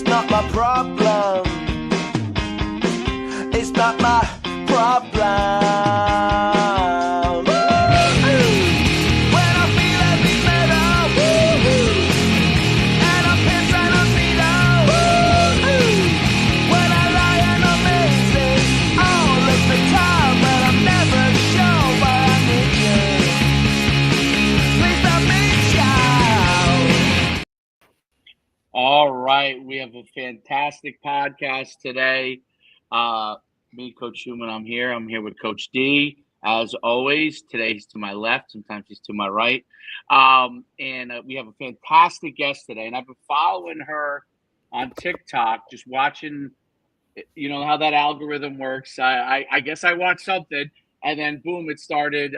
not my problem. It's not my problem. All right, we have a fantastic podcast today. Me, Coach Schumann, I'm here. I'm here with Coach D, as always. Today he's to my left, sometimes he's to my right. And we have a fantastic guest today. And I've been following her on TikTok, just watching, you know, how that algorithm works. I guess I watched something, and then boom, it started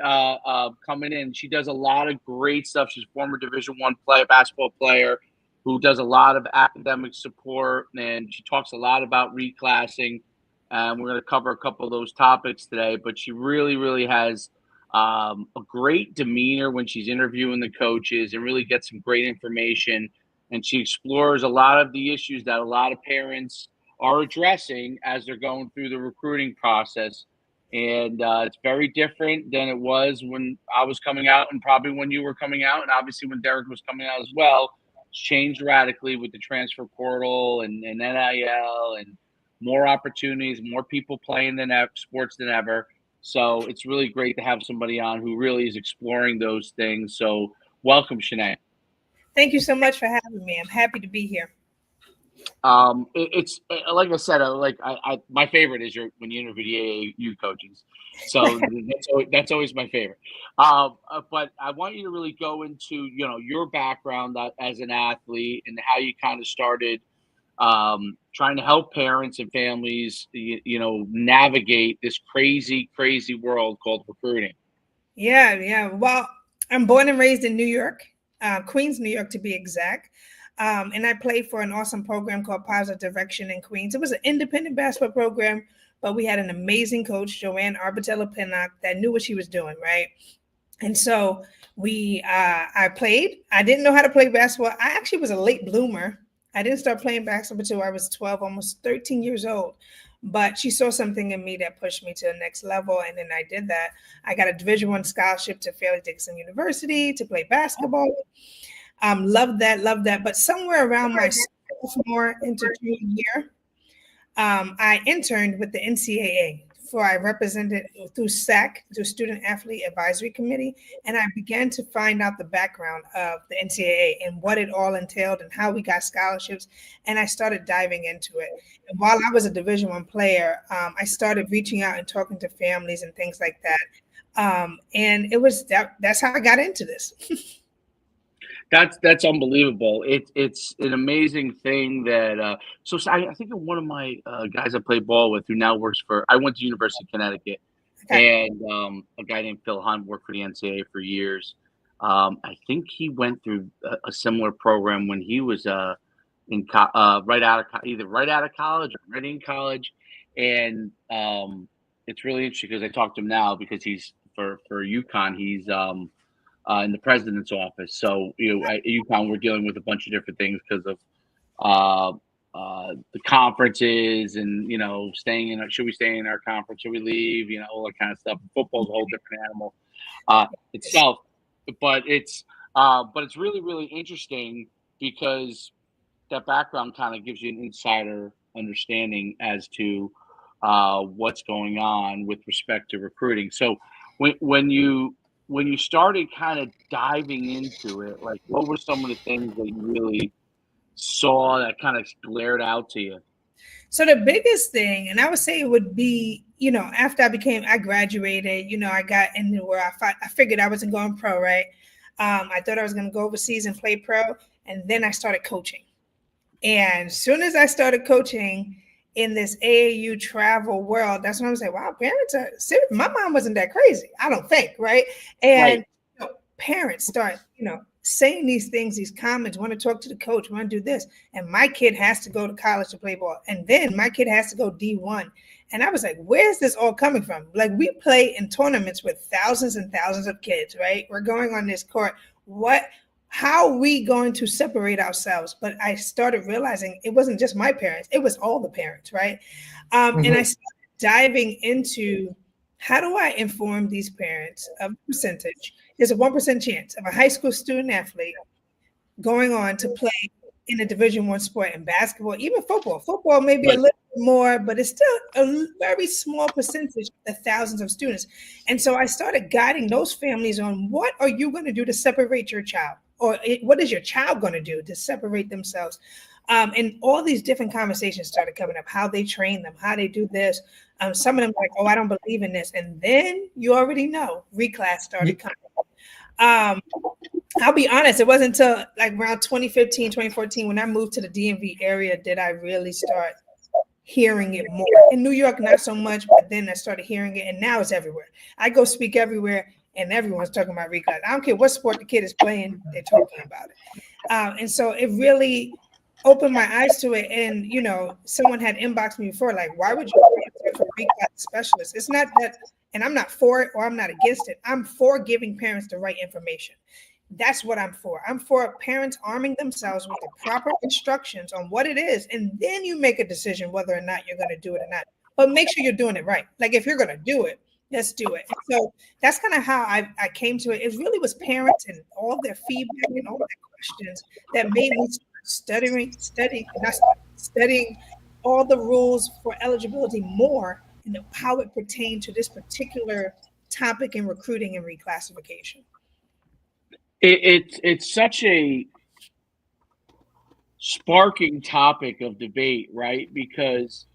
coming in. She does a lot of great stuff. She's a former Division I basketball player who does a lot of academic support, and she talks a lot about reclassing. We're going to cover a couple of those topics today, but she really, really has a great demeanor when she's interviewing the coaches and really gets some great information. And she explores a lot of the issues that a lot of parents are addressing as they're going through the recruiting process. And it's very different than it was when I was coming out, and probably when you were coming out, and obviously when Derek was coming out as well. Changed radically with the transfer portal and NIL and more opportunities, more people playing sports than ever. So it's really great to have somebody on who really is exploring those things. So welcome, Shanay. Thank you so much for having me. I'm happy to be here. It's like I said, my favorite is when you interview the AAU coaches. So that's always my favorite. But I want you to really go into, you know, your background as an athlete and how you kind of started trying to help parents and families, you know, navigate this crazy, crazy world called recruiting. Yeah. Well, I'm born and raised in New York, Queens, New York to be exact. And I played for an awesome program called Positive Direction in Queens. It was an independent basketball program, but we had an amazing coach, Joanne Arbitella-Pinnock, that knew what she was doing, right? And so I played. I didn't know how to play basketball. I actually was a late bloomer. I didn't start playing basketball until I was 12, almost 13 years old. But she saw something in me that pushed me to the next level. And then I did that. I got a Division I scholarship to Fairleigh Dickinson University to play basketball. Love that. But somewhere around my sophomore into junior year, I interned with the NCAA. I represented through SAC, through Student Athlete Advisory Committee, and I began to find out the background of the NCAA and what it all entailed and how we got scholarships. And I started diving into it. And while I was a Division I player, I started reaching out and talking to families and things like that. And it was that's how I got into this. That's unbelievable. It's an amazing thing that. So I think one of my guys I played ball with, who now works I went to University of Connecticut, okay. And a guy named Phil Hunt worked for the NCAA for years. I think he went through a similar program when he was right out of college or ready in college, and it's really interesting because I talked to him now because he's for UConn. He's in the president's office. So, you know, at UConn, we're dealing with a bunch of different things because of the conferences and, you know, should we stay in our conference? Should we leave? You know, all that kind of stuff. Football's a whole different animal itself. But it's really, really interesting because that background kind of gives you an insider understanding as to what's going on with respect to recruiting. So when you started kind of diving into it, like what were some of the things that you really saw that kind of glared out to you? So the biggest thing, and I would say it would be, you know, after I graduated, you know, I got into where I figured I wasn't going pro, right? I thought I was going to go overseas and play pro. And then I started coaching. And as soon as I started coaching in this AAU travel world, that's when I was like, wow, parents are serious. My mom wasn't that crazy, I don't think, right? And you know, parents start, you know, saying these things, these comments, want to talk to the coach, want to do this. And my kid has to go to college to play ball. And then my kid has to go D1. And I was like, where's this all coming from? Like, we play in tournaments with thousands and thousands of kids, right? We're going on this court. how are we going to separate ourselves? But I started realizing it wasn't just my parents, it was all the parents, right? And I started diving into how do I inform these parents of percentage? There's a 1% chance of a high school student athlete going on to play in a Division I sport in basketball, even football. Football may be a little more, but it's still a very small percentage of the thousands of students. And so I started guiding those families on what are you going to do to separate your child, or what is your child going to do to separate themselves? And all these different conversations started coming up, how they train them, how they do this. Some of them like, oh, I don't believe in this. And then you already know, reclass started coming. I'll be honest, it wasn't until like around 2015, 2014, when I moved to the DMV area, did I really start hearing it more. In New York, not so much, but then I started hearing it, and now it's everywhere. I go speak everywhere, and everyone's talking about reclass. I don't care what sport the kid is playing, they're talking about it. And so it really opened my eyes to it. And, you know, someone had inboxed me before, like, why would you for reclass specialists? It's not that, and I'm not for it or I'm not against it. I'm for giving parents the right information. That's what I'm for. I'm for parents arming themselves with the proper instructions on what it is. And then you make a decision whether or not you're going to do it or not. But make sure you're doing it right. Like if you're going to do it, let's do it. And so that's kind of how I came to it. It really was parents and all their feedback and all their questions that made me studying all the rules for eligibility more and how it pertained to this particular topic in recruiting and reclassification. It's such a sparking topic of debate, right? Because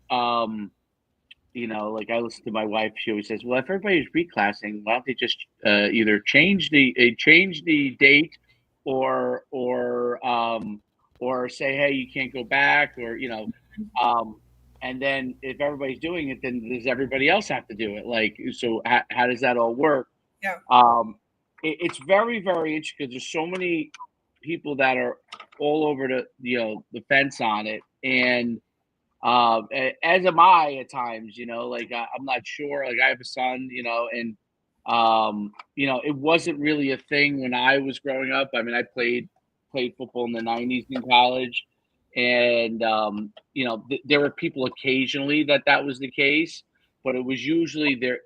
you know, like I listen to my wife, she always says, "Well, if everybody's reclassing, why don't they just either change the date, or say, hey, you can't go back, or you know." And then if everybody's doing it, then does everybody else have to do it? Like, so how does that all work? Yeah. It's very, very interesting because there's so many people that are all over the fence on it, and as am I at times. You know, like I'm not sure. Like I have a son, you know, and you know, it wasn't really a thing when I was growing up. I mean, I played football in the '90s in college, and you know, there were people occasionally that was the case, but it was usually there.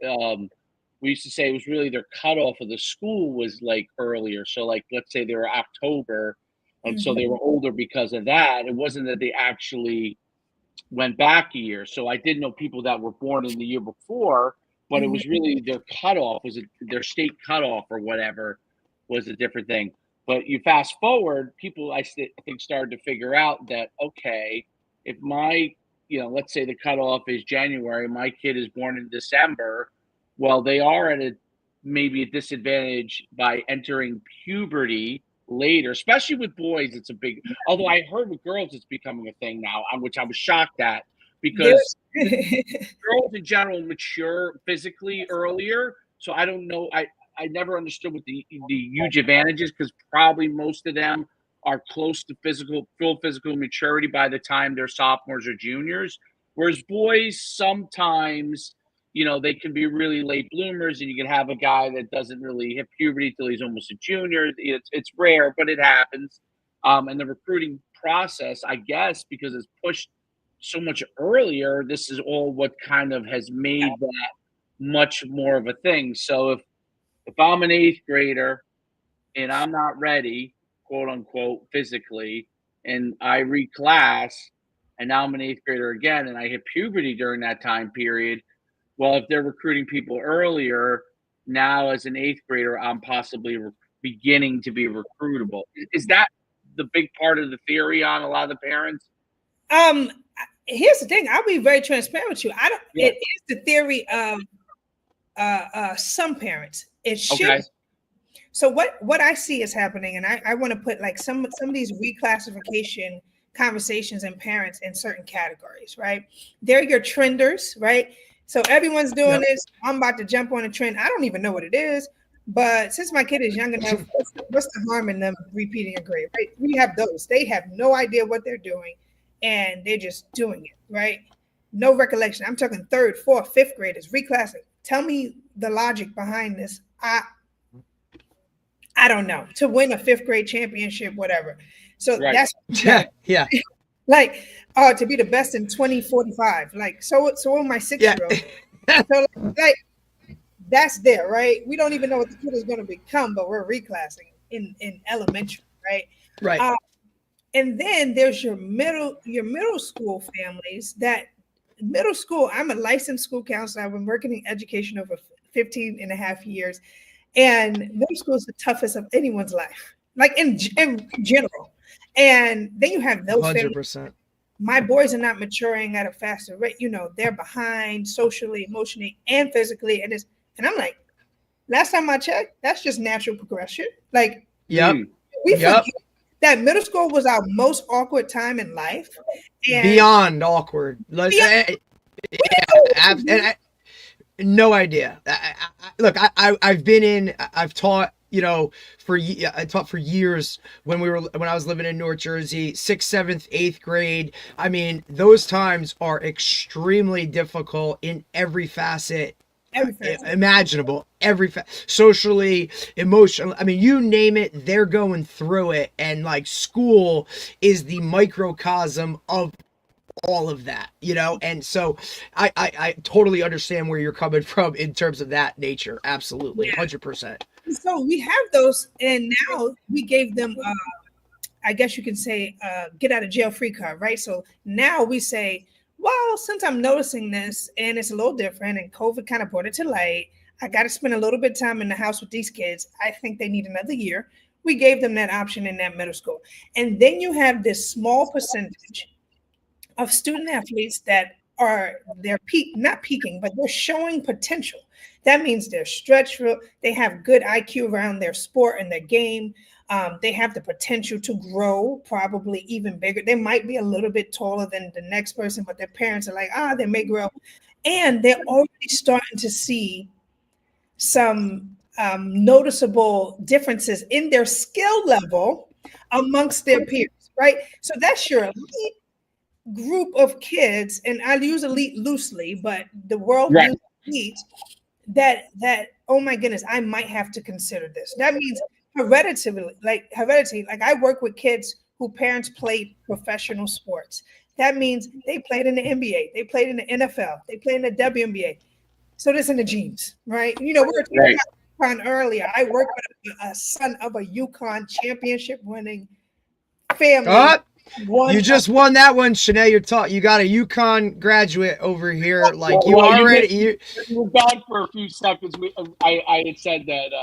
We used to say it was really their cutoff of the school was like earlier. So like, let's say they were October, and so they were older because of that. It wasn't that they actually went back a year. So I did know people that were born in the year before, but it was really their cutoff, was it their state cutoff or whatever was a different thing. But you fast forward, people I think started to figure out that, okay, if my, you know, let's say the cutoff is January, my kid is born in December, well, they are at maybe a disadvantage by entering puberty later, especially with boys. It's a big, although I heard with girls it's becoming a thing now, which I was shocked at, because girls in general mature physically earlier. So I don't know, I never understood what the huge advantages, because probably most of them are close to full physical maturity by the time they're sophomores or juniors, whereas boys sometimes, you know, they can be really late bloomers, and you can have a guy that doesn't really hit puberty till he's almost a junior. It's rare, but it happens. And the recruiting process, I guess, because it's pushed so much earlier, this is all what kind of has made that much more of a thing. So if I'm an 8th grader and I'm not ready, quote unquote, physically, and I reclass, and now I'm an 8th grader again, and I hit puberty during that time period, well, if they're recruiting people earlier, now as an 8th grader, I'm possibly beginning to be recruitable. Is that the big part of the theory on a lot of the parents? Here's the thing. I'll be very transparent with you. It is the theory of some parents. It should. Okay. So what I see is happening, and I want to put like some of these reclassification conversations and parents in certain categories, right? They're your trenders, right? So everyone's doing this. I'm about to jump on a trend. I don't even know what it is, but since my kid is young enough, what's the harm in them repeating a grade, right? We have those. They have no idea what they're doing, and they're just doing it, right? No recollection. I'm talking 3rd, 4th, 5th graders reclassing. Tell me the logic behind this. I don't know, to win a 5th grade championship, whatever. So that's yeah. Like, to be the best in 2045. Like, so on my 6-year-old. So like that's there, right? We don't even know what the kid is going to become, but we're reclassing in elementary, right? Right. And then there's your middle school families. That middle school, I'm a licensed school counselor. I've been working in education over 15 and a half years. And middle school is the toughest of anyone's life, like in general. And then you have those 100%. families. My boys are not maturing at a faster rate. You know, they're behind socially, emotionally, and physically. And I'm like, last time I checked, that's just natural progression. Like, we forget that middle school was our most awkward time in life. And beyond awkward. No idea. I've taught, I taught for years when I was living in North Jersey, 6th, 7th, 8th grade. I mean, those times are extremely difficult in every facet imaginable, socially, emotionally. I mean, you name it, they're going through it. And like, school is the microcosm of all of that, and so I totally understand where you're coming from in terms of that nature. Absolutely. 100%. So we have those, and now we gave them I guess you can say get out of jail free card, right? So now we say, well, since I'm noticing this and it's a little different and COVID kind of brought it to light, I got to spend a little bit of time in the house with these kids. I think they need another year. We gave them that option in that middle school. And then you have this small percentage of student athletes that they're not peaking, but they're showing potential. That means they're stretchful. They have good IQ around their sport and their game. They have the potential to grow, probably even bigger. They might be a little bit taller than the next person, but their parents are like, they may grow. And they're already starting to see some noticeable differences in their skill level amongst their peers, right? So that's your elite group of kids, and I'll use elite loosely, but the world uses elite, that oh my goodness, I might have to consider this. That means heredity. Like I work with kids who parents played professional sports. That means they played in the NBA, they played in the NFL, they played in the WNBA. So this in the genes, right? We were talking about UConn earlier. I work with a son of a UConn championship winning family. You just won that one, Shanay. You got a UConn graduate over here. Like, you were gone for a few seconds. I had said that.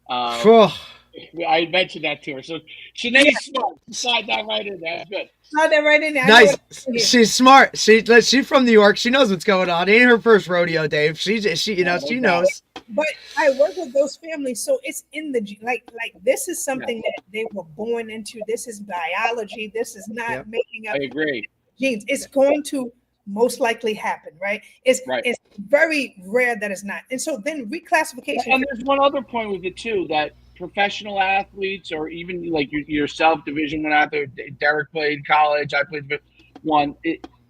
I mentioned that to her. So Shanay's smart. Slide that right in there. That's good. Slide that right in there. Nice. She's smart. She's from New York. She knows what's going on. It ain't her first rodeo, Dave. She knows. But I work with those families, so it's in the like this is something that they were born into. This is biology. This is not making up. I agree. Genes. It's going to most likely happen, right? It's very rare that it's not. And so then reclassification. And there's one other point with it too, that professional athletes, or even like yourself, Division I athlete, Derek played college, I played one.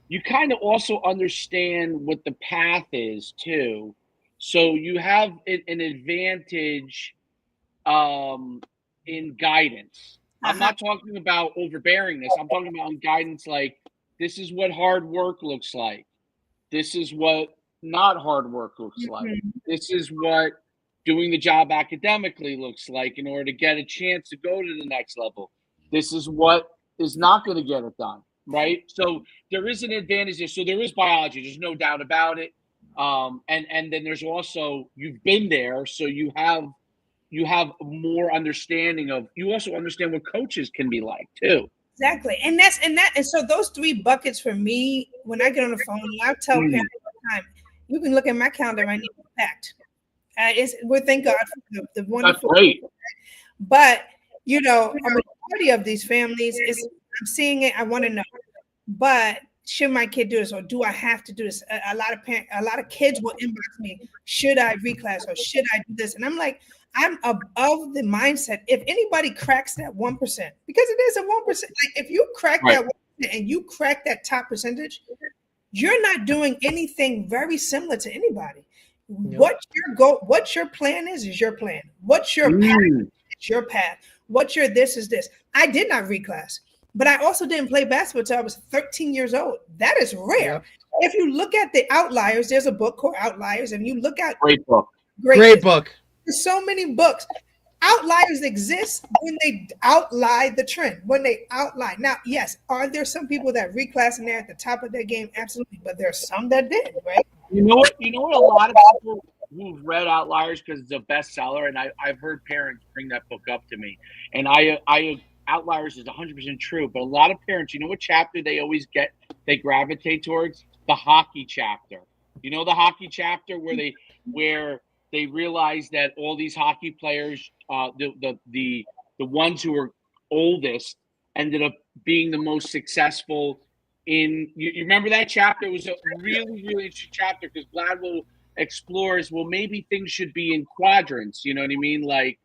You kind of also understand what the path is too. So you have an advantage in guidance. I'm not talking about overbearingness. I'm talking about guidance, like, this is what hard work looks like. This is what not hard work looks like. This is what doing the job academically looks like in order to get a chance to go to the next level. This is what is not going to get it done, right? So there is an advantage there. So there is biology. There's no doubt about it. And then there's also, you've been there, so you have more understanding of, you also understand what coaches can be like too. Exactly. And so those 3 buckets for me, when I get on the phone, I tell parents all the time, you can look at my calendar right now, it's packed. We thank God for the wonderful. That's great. But a majority of these families, I'm seeing it, I want to know, but should my kid do this, or do I have to do this? A lot of kids will inbox me, should I reclass, or should I do this? And I'm like, I'm above the mindset. If anybody cracks that 1%, because it is a 1%, like if you crack that 1% and you crack that top percentage, you're not doing anything very similar to anybody. Nope. What your plan is your plan. What's your pattern is your path. What your this is this. I did not reclass, but I also didn't play basketball until I was 13 years old. That is rare. Yep. If you look at the Outliers, there's a book called Outliers, and you look at Great book. Great book. There's so many books. Outliers exist when they outlie the trend, when they outline. Now, yes, are there some people that reclass and they're at the top of their game? Absolutely. But there's some that did, right? You know what? A lot of people who've read Outliers because it's a bestseller, and I've heard parents bring that book up to me. And I Outliers is 100% true. But a lot of parents, you know what chapter they always they gravitate towards? The hockey chapter. You know the hockey chapter where they realize that all these hockey players, the ones who were oldest, ended up being the most successful in. You remember that chapter? It was a really, really interesting chapter because Gladwell explores, well, maybe things should be in quadrants. You know what I mean? Like,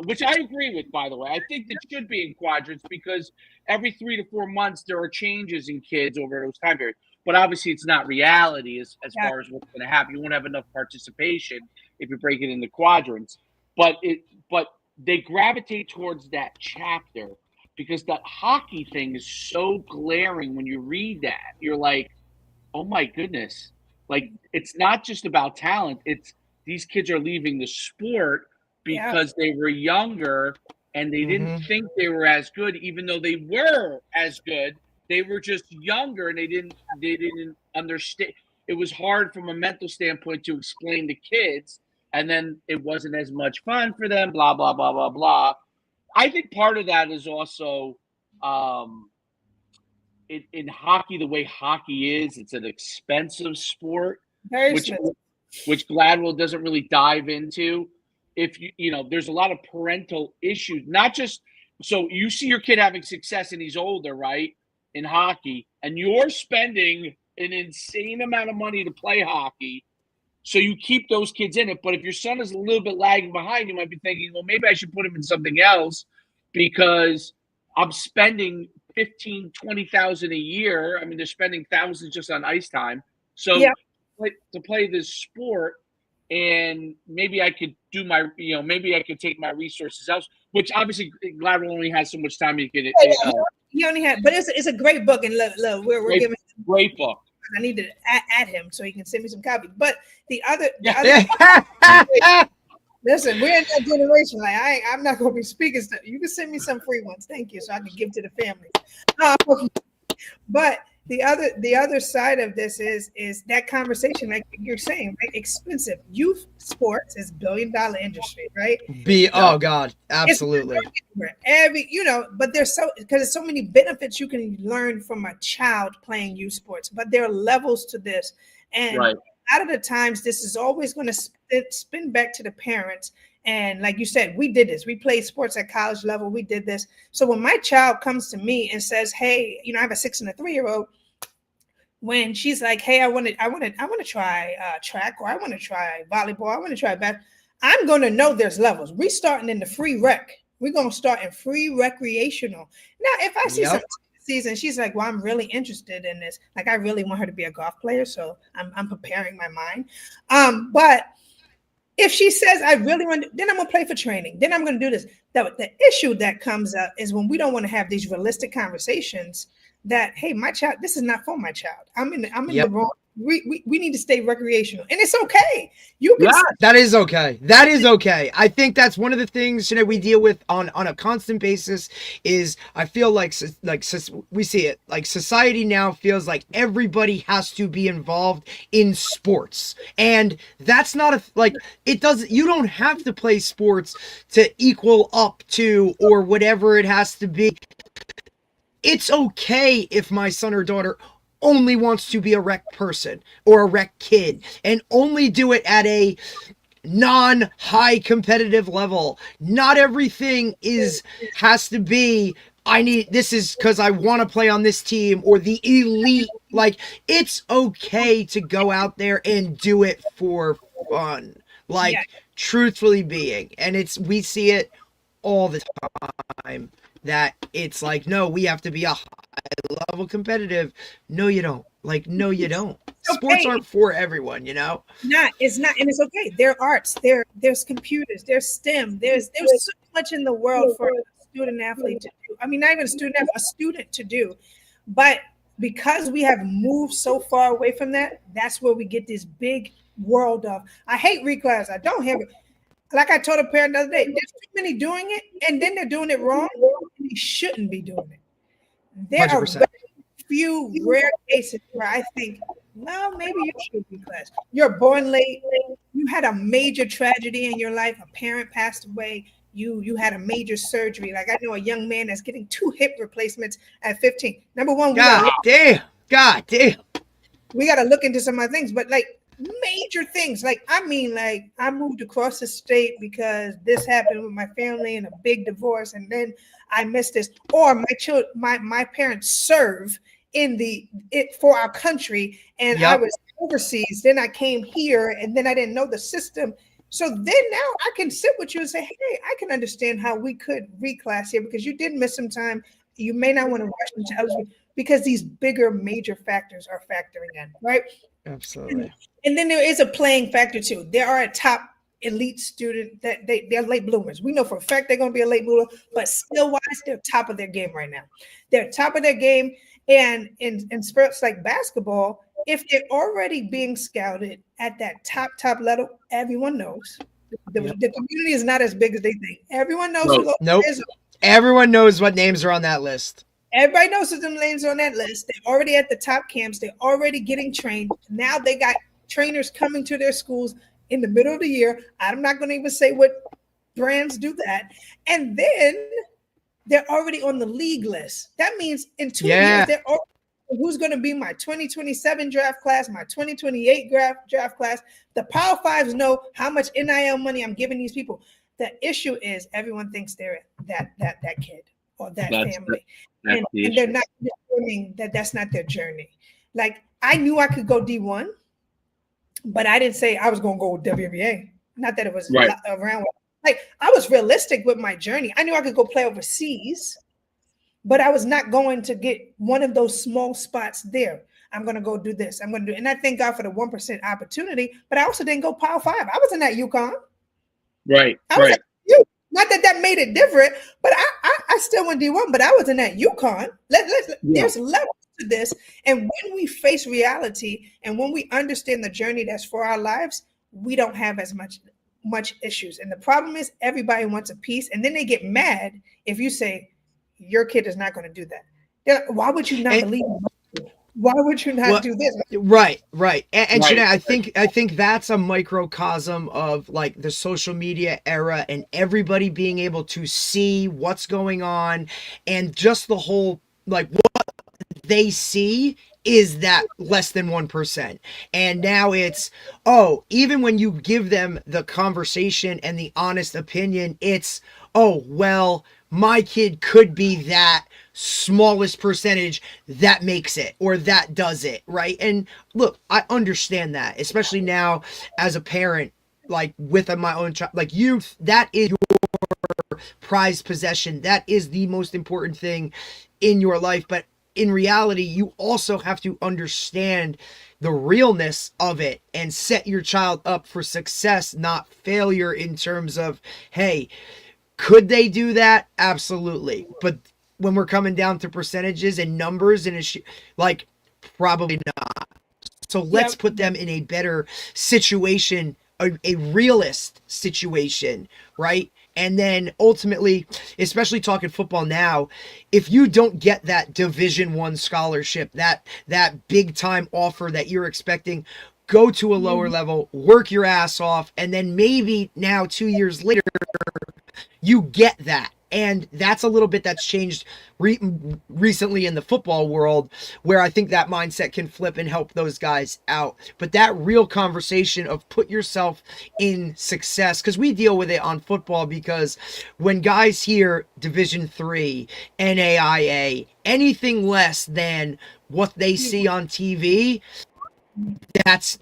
which I agree with, by the way. I think it should be in quadrants because every 3 to 4 months there are changes in kids over those time periods. But obviously, it's not reality as far as what's going to happen. You won't have enough participation if you break it into quadrants. But they gravitate towards that chapter because that hockey thing is so glaring when you read that. You're like, oh my goodness. Like, it's not just about talent. It's these kids are leaving the sport because they were younger and they didn't think they were as good, even though they were as good. They were just younger and they didn't understand. It was hard from a mental standpoint to explain to kids, and then it wasn't as much fun for them, blah, blah, blah, blah, blah. I think part of that is also in hockey, the way hockey is, it's an expensive sport, which Gladwell doesn't really dive into. If there's a lot of parental issues, not just so you see your kid having success and he's older, right? In hockey, and you're spending an insane amount of money to play hockey, so you keep those kids in it. But if your son is a little bit lagging behind, you might be thinking, well, maybe I should put him in something else because I'm spending $15,000-$20,000 a year. I mean, they're spending thousands just on ice time. So to play this sport, and maybe I could do maybe I could take my resources else, which obviously Gladwell only has so much time he could. He only had, but it's a great book, and look, we're giving great book. I need to add him so he can send me some copies. But the other listen, we're in that generation. Like I'm not going to be speaking stuff. You can send me some free ones, thank you, so I can give to the family. But the other side of this is that conversation, like you're saying, right? Expensive. Youth sports is $1 billion industry, right? Oh God, absolutely. But there's there's so many benefits you can learn from a child playing youth sports. But there are levels to this, and a lot of the times this is always going to spin back to the parents. And like you said, we did this. We played sports at college level. We did this. So when my child comes to me and says, "Hey, I have a 6 and a 3-year-old," when she's like, "Hey, I want to try track, or I want to try volleyball, I want to try basketball," I'm going to know there's levels. We're starting in the free rec. We're going to start in free recreational. Now, if I see some season, she's like, "Well, I'm really interested in this. Like, I really want her to be a golf player." So I'm preparing my mind. But if she says, "I really want," then I'm going to play for training. Then I'm going to do this. The issue that comes up is when we don't want to have these realistic conversations that, hey, my child, this is not for my child. I'm in the wrong. We need to stay recreational, and it's okay. That is okay. That is okay. I think that's one of the things we deal with on a constant basis. Is I feel like we see it like society now feels like everybody has to be involved in sports, and that's not it doesn't. You don't have to play sports to equal up to or whatever it has to be. It's okay if my son or daughter only wants to be a rec person or a rec kid and only do it at a non-high competitive level. Not everything has to be, this is because I want to play on this team or the elite. Like, it's okay to go out there and do it for fun. Truthfully being. And we see it all the time. That it's like, no, we have to be a high level competitive. No, you don't. No, you don't. Okay. Sports aren't for everyone, It's not, and it's okay. There are arts, there's computers, there's STEM, there's much in the world for a student athlete to do. I mean, not even a student athlete, a student to do. But because we have moved so far away from that, that's where we get this big world of, I hate reclass. I don't have it. Like I told a parent the other day, there's too many doing it, and then they're doing it wrong. And they shouldn't be doing it. There 100%. are very few rare cases where I think, well, maybe you should reclass. You're born late. You had a major tragedy in your life. A parent passed away. You had a major surgery. Like I know a young man that's getting 2 hip replacements at 15. Number one, God damn. We got to look into some other things, but like major things. Like, I mean, like I moved across the state because this happened with my family and a big divorce. And then I missed this, or my parents serve for our country. And I was overseas. Then I came here and then I didn't know the system. So then now I can sit with you and say, hey, I can understand how we could reclass here because you did miss some time. You may not want to rush into others because these bigger major factors are factoring in, right? Absolutely. And then there is a playing factor too. There are a top elite student that they're late bloomers. We know for a fact they're going to be a late bloomer, but skill-wise, they're top of their game right now. They're top of their game. And in sports like basketball, if they're already being scouted at that top level, everyone knows. The community is not as big as they think. Everyone knows. Nope. Everyone knows what names are on that list. Everybody knows who them names are on that list. They're already at the top camps. They're already getting trained. Now they got trainers coming to their schools in the middle of the year. I'm not going to even say what brands do that. And then they're already on the league list. That means in 2 years, they're already, who's going to be my 2027 draft class, my 2028 draft class. The Power Fives know how much NIL money I'm giving these people. The issue is everyone thinks they're that kid or that family. And they're not understanding that that's not their journey. Like, I knew I could go D1, but I didn't say I was going to go with WNBA. Not that it was around. Like, I was realistic with my journey. I knew I could go play overseas, but I was not going to get one of those small spots there. I'm going to go do this. I'm going to do, and I thank God for the 1% opportunity, but I also didn't go Power 5. I wasn't at UConn. Right. I was at not that made it different, but I still went D1, but I wasn't at UConn. There's levels to this. And when we face reality and when we understand the journey that's for our lives, we don't have as much issues. And the problem is everybody wants a piece, and then they get mad if you say your kid is not going to do that. Like, why would you not believe me? Why would you not do this? Right. And Shanay, I think that's a microcosm of like the social media era and everybody being able to see what's going on and just the whole, like, what they see is that less than 1%. And now it's, even when you give them the conversation and the honest opinion, it's, well, my kid could be that smallest percentage that makes it or that does it, right? And look, I understand that, especially now as a parent, like with my own child, like youth, that is your prized possession. That is the most important thing in your life. But in reality, you also have to understand the realness of it and set your child up for success, not failure, in terms of, hey, could they do that? Absolutely. But when we're coming down to percentages and numbers and like, probably not. So let's put them in a better situation, a realist situation, right? And then ultimately, especially talking football now, if you don't get that Division I scholarship, that big time offer that you're expecting, go to a lower level, work your ass off, and then maybe now 2 years later, you get that. And that's a little bit that's changed recently in the football world, where I think that mindset can flip and help those guys out. But that real conversation of put yourself in success, because we deal with it on football, because when guys hear Division III, NAIA, anything less than what they see on TV, that's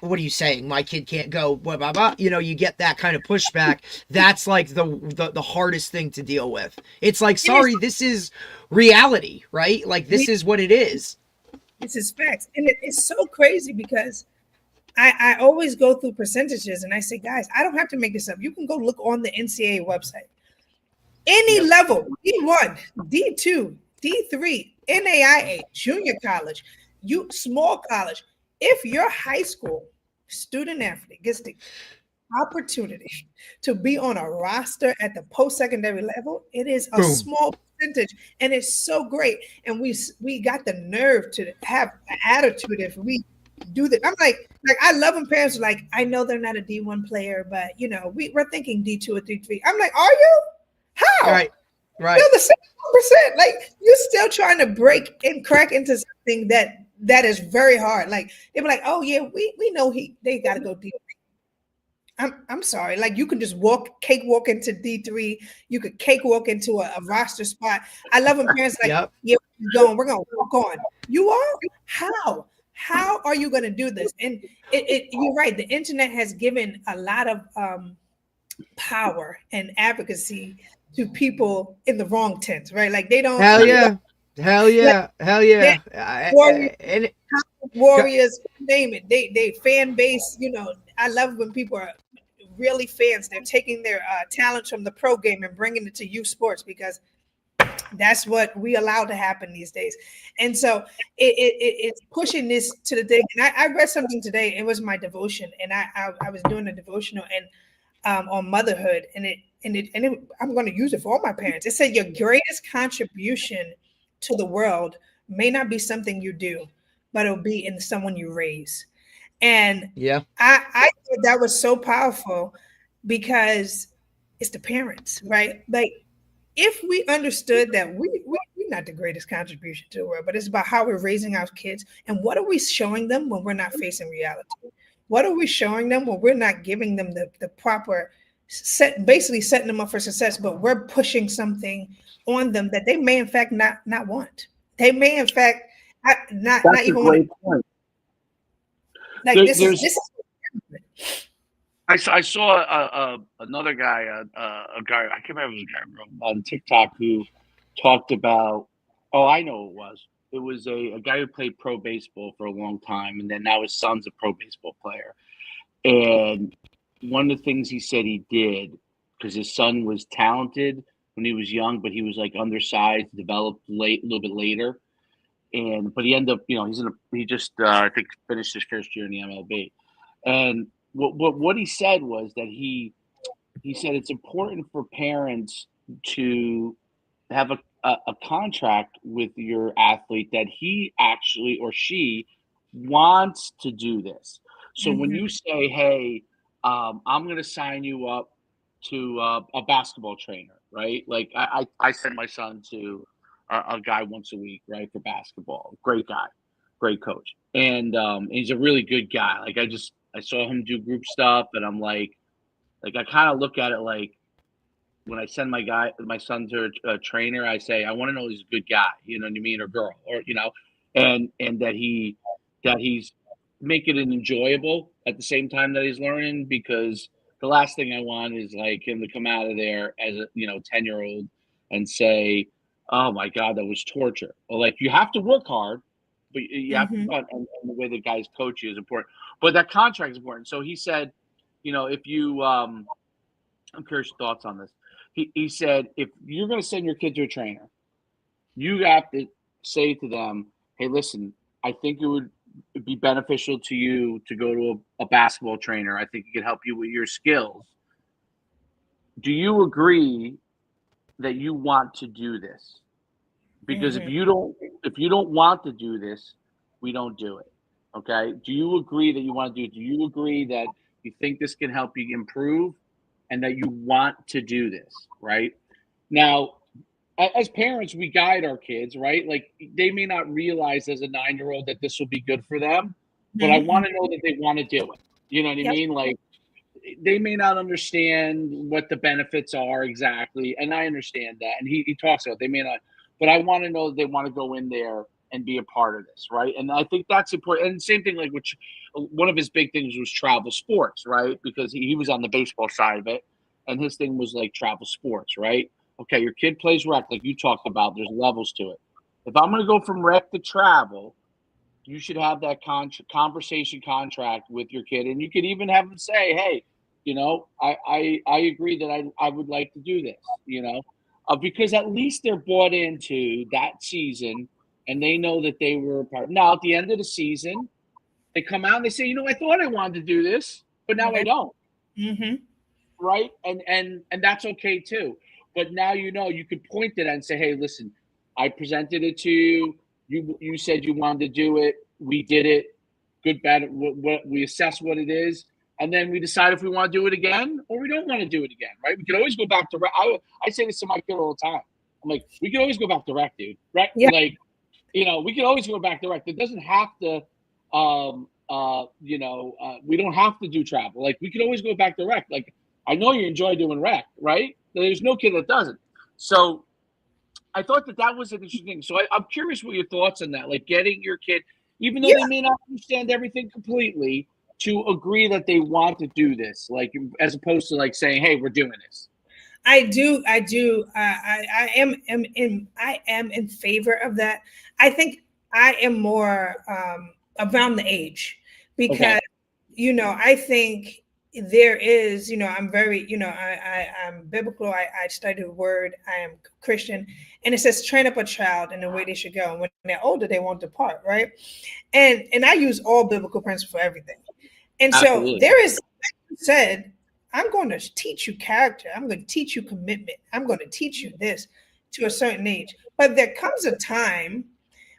what are you saying? My kid can't go, blah, blah, blah. You know, you get that kind of pushback. That's like the hardest thing to deal with. It's like, sorry, this is reality, right? Like, this is what it is. This is facts. And it's so crazy because I always go through percentages and I say, guys, I don't have to make this up. You can go look on the NCAA website. Any level, D1, D2, D3, NAIA, junior college, you small college. If your high school student athlete gets the opportunity to be on a roster at the post-secondary level, it is a small percentage, and it's so great. And we got the nerve to have an attitude if we do that. I'm like I love when parents are like, I know they're not a D1 player, but we're thinking D2 or D3. I'm like, are you? How? Right. Still the same %. Like you're still trying to break and crack into something that is very hard. Like they were like, oh yeah, we know they got to go D3. I'm sorry. Like you can just cakewalk into D3. You could cakewalk into a roster spot. I love when parents like, yeah, we're gonna walk on. You are? How? How are you gonna do this? And you're right. The internet has given a lot of power and advocacy to people in the wrong tent, right? Like they don't. Hell yeah. Warriors, name it. They fan base. I love when people are really fans. They're taking their talents from the pro game and bringing it to youth sports because that's what we allow to happen these days. And so it's pushing this to the thing. And I read something today. It was my devotion, and I was doing a devotional and on motherhood, and I'm going to use it for all my parents. It said your greatest contribution to the world may not be something you do, but it'll be in someone you raise. And I thought that was so powerful because it's the parents, right? Like if we understood that we're not the greatest contribution to the world, but it's about how we're raising our kids and what are we showing them when we're not facing reality? What are we showing them when we're not giving them the proper basically setting them up for success, but we're pushing something on them that they may in fact not want. They may in fact not even want to. Like this is I saw another guy, a guy, I can't remember his name, on TikTok who talked about, I know it was. It was a guy who played pro baseball for a long time, and then now his son's a pro baseball player. And one of the things he said he did, because his son was talented when he was young, but he was like undersized, developed a little bit later. But he ended up, he just I think finished his first year in the MLB. And what he said was that he said it's important for parents to have a contract with your athlete that he actually or she wants to do this. So when you say, hey, I'm going to sign you up to a basketball trainer, right? Like I send my son to a guy once a week, right, for basketball. Great guy, great coach. And he's a really good guy. Like I saw him do group stuff, and I'm like I kind of look at it like when I send my son to a trainer, I say, I want to know he's a good guy, you know what I mean, or girl, or and that he's making it enjoyable at the same time that he's learning, because the last thing I want is like him to come out of there as a 10-year-old and say, oh my God, that was torture. Or like you have to work hard, but you have to, and the way the guys coach you is important. But that contract is important. So he said, if you I'm curious your thoughts on this. He said, if you're going to send your kid to a trainer, you have to say to them, hey, listen, I think it would be beneficial to you to go to a basketball trainer. I think it could help you with your skills. Do you agree that you want to do this? Because if you don't want to do this, we don't do it. Okay. Do you agree that you want to do it? Do you agree that you think this can help you improve and that you want to do this? Right now, as parents, we guide our kids, right? Like they may not realize as a 9-year-old that this will be good for them, but I want to know that they want to do it. You know what I mean? Like they may not understand what the benefits are exactly. And I understand that. And he talks about, they may not, but I want to know that they want to go in there and be a part of this. Right. And I think that's important. And same thing, like which one of his big things was travel sports, right? Because he was on the baseball side of it. And his thing was like travel sports, right? Okay, your kid plays rec, like you talked about. There's levels to it. If I'm going to go from rec to travel, you should have that conversation contract with your kid, and you could even have them say, "Hey, I agree that I would like to do this," because at least they're bought into that season, and they know that they were a part. Now, at the end of the season, they come out and they say, I thought I wanted to do this, but now I don't. Mm-hmm. Right? And that's okay too. But now you could point to that and say, hey, listen, I presented it to you. You said you wanted to do it. We did it. Good, bad. We assess what it is, and then we decide if we want to do it again or we don't want to do it again. Right? We can always go back to rec. I say this to my kid all the time. I'm like, we can always go back to rec, dude. Right? Yeah. Like, we can always go back to rec. It doesn't have to. We don't have to do travel. Like, we can always go back to rec. Like, I know you enjoy doing rec, right? There's no kid that doesn't. So I thought that was an interesting thing. So I'm curious what your thoughts on that, like getting your kid, even though they may not understand everything completely, to agree that they want to do this, like, as opposed to like saying, hey, we're doing this. I do. I am in favor of that. I think I am more around the age because, I think there is, I'm very, I'm biblical. I study the word. I am Christian, and it says, train up a child in the way they should go. And when they're older, they won't depart. Right. And I use all biblical principles for everything. And Absolutely. So there is, like you said, I'm going to teach you character. I'm going to teach you commitment. I'm going to teach you this to a certain age. But there comes a time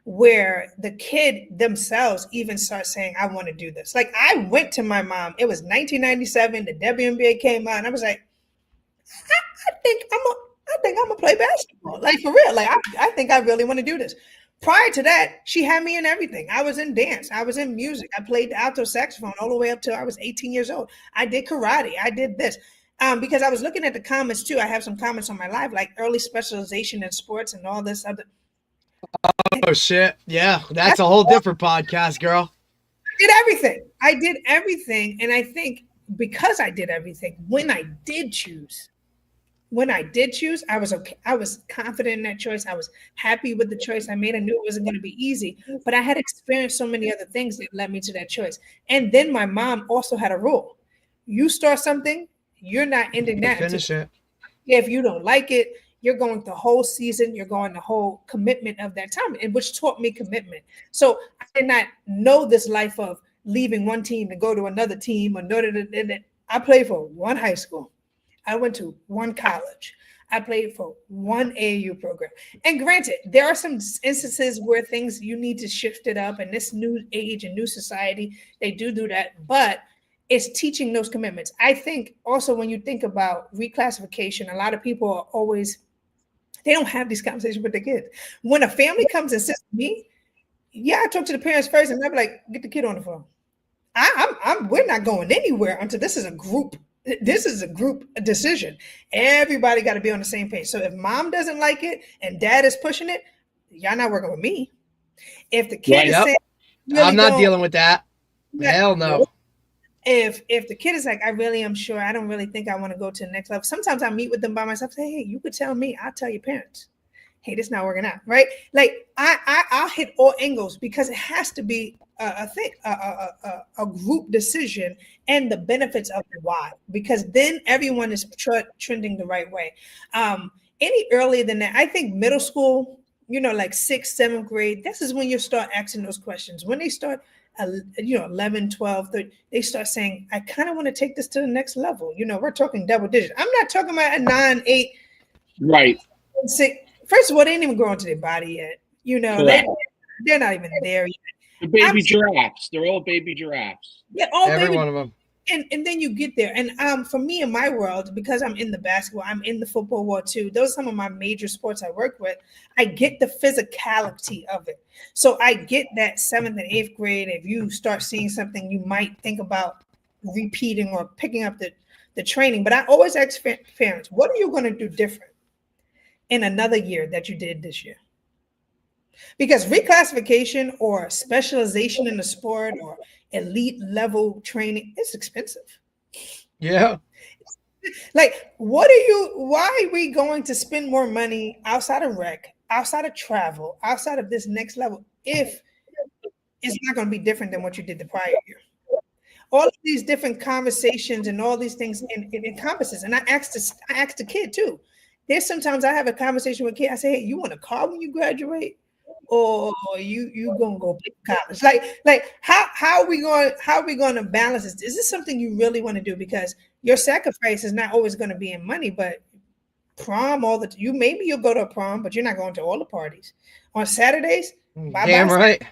where the kid themselves even start saying, I want to do this. Like, I went to my mom. It was 1997. The WNBA came out. And I was like, I think I'm gonna play basketball. Like, for real. Like, I think I really want to do this. Prior to that, she had me in everything. I was in dance. I was in music. I played the alto saxophone all the way up till I was 18 years old. I did karate. I did this. Because I was looking at the comments too. I have some comments on my live, like early specialization in sports and all this other. Oh, shit. Yeah, that's a whole different podcast, girl. I did everything. And I think because I did everything, when I did choose, I was okay. I was confident in that choice. I was happy with the choice I made. I knew it wasn't going to be easy, but I had experienced so many other things that led me to that choice. And then my mom also had a rule. You start something, you're not ending that. Finish it. If you don't like it, you're going the whole season, you're going the whole commitment of that time, and which taught me commitment. So I did not know this life of leaving one team to go to another team. I played for one high school. I went to one college. I played for one AAU program. And granted, there are some instances where things you need to shift it up. And this new age and new society, they do that. But it's teaching those commitments. I think also when you think about reclassification, a lot of people are always, they don't have these conversations with their kids. When a family comes and sits with me, I talk to the parents first, and they're like, get the kid on the phone. We're not going anywhere until this is a group. This is a group decision. Everybody got to be on the same page. So if mom doesn't like it and dad is pushing it, y'all not working with me. If the kid is saying, really I'm not dealing with that. Hell no. If the kid is like, I really am sure, I don't really think I want to go to the next level. Sometimes I meet with them by myself. Say, hey, you could tell me. I'll tell your parents. Hey, this not working out, right? Like I'll hit all angles because it has to be a group decision and the benefits of the why, because then everyone is trending the right way. Any earlier than that, I think middle school, like 6th, 7th grade, this is when you start asking those questions. When they start, 11, 12, 13, they start saying, I kind of want to take this to the next level. We're talking double digits. I'm not talking about a 9, 8, right, 6. First of all, they ain't even growing to their body yet. They're not even there yet. The baby giraffes. They're all baby giraffes. Yeah, all Every baby. one of them. And then you get there. And for me in my world, because I'm in the basketball, I'm in the football world too. Those are some of my major sports I work with. I get the physicality of it. So I get that 7th and 8th grade. If you start seeing something, you might think about repeating or picking up the training. But I always ask parents, what are you going to do different in another year that you did this year? Because reclassification or specialization in the sport or elite level training, it's expensive. Yeah. Like, why are we going to spend more money outside of rec, outside of travel, outside of this next level, if it's not going to be different than what you did the prior year. All of these different conversations and all these things it encompasses. And I asked the kid too. There's sometimes I have a conversation with a kid. I say, hey, you want a car when you graduate? Or you gonna go pick college? Like how are we going to balance this? Is this something you really want to do? Because your sacrifice is not always going to be in money, but prom you'll go to a prom, but you're not going to all the parties. On Saturdays, Damn right.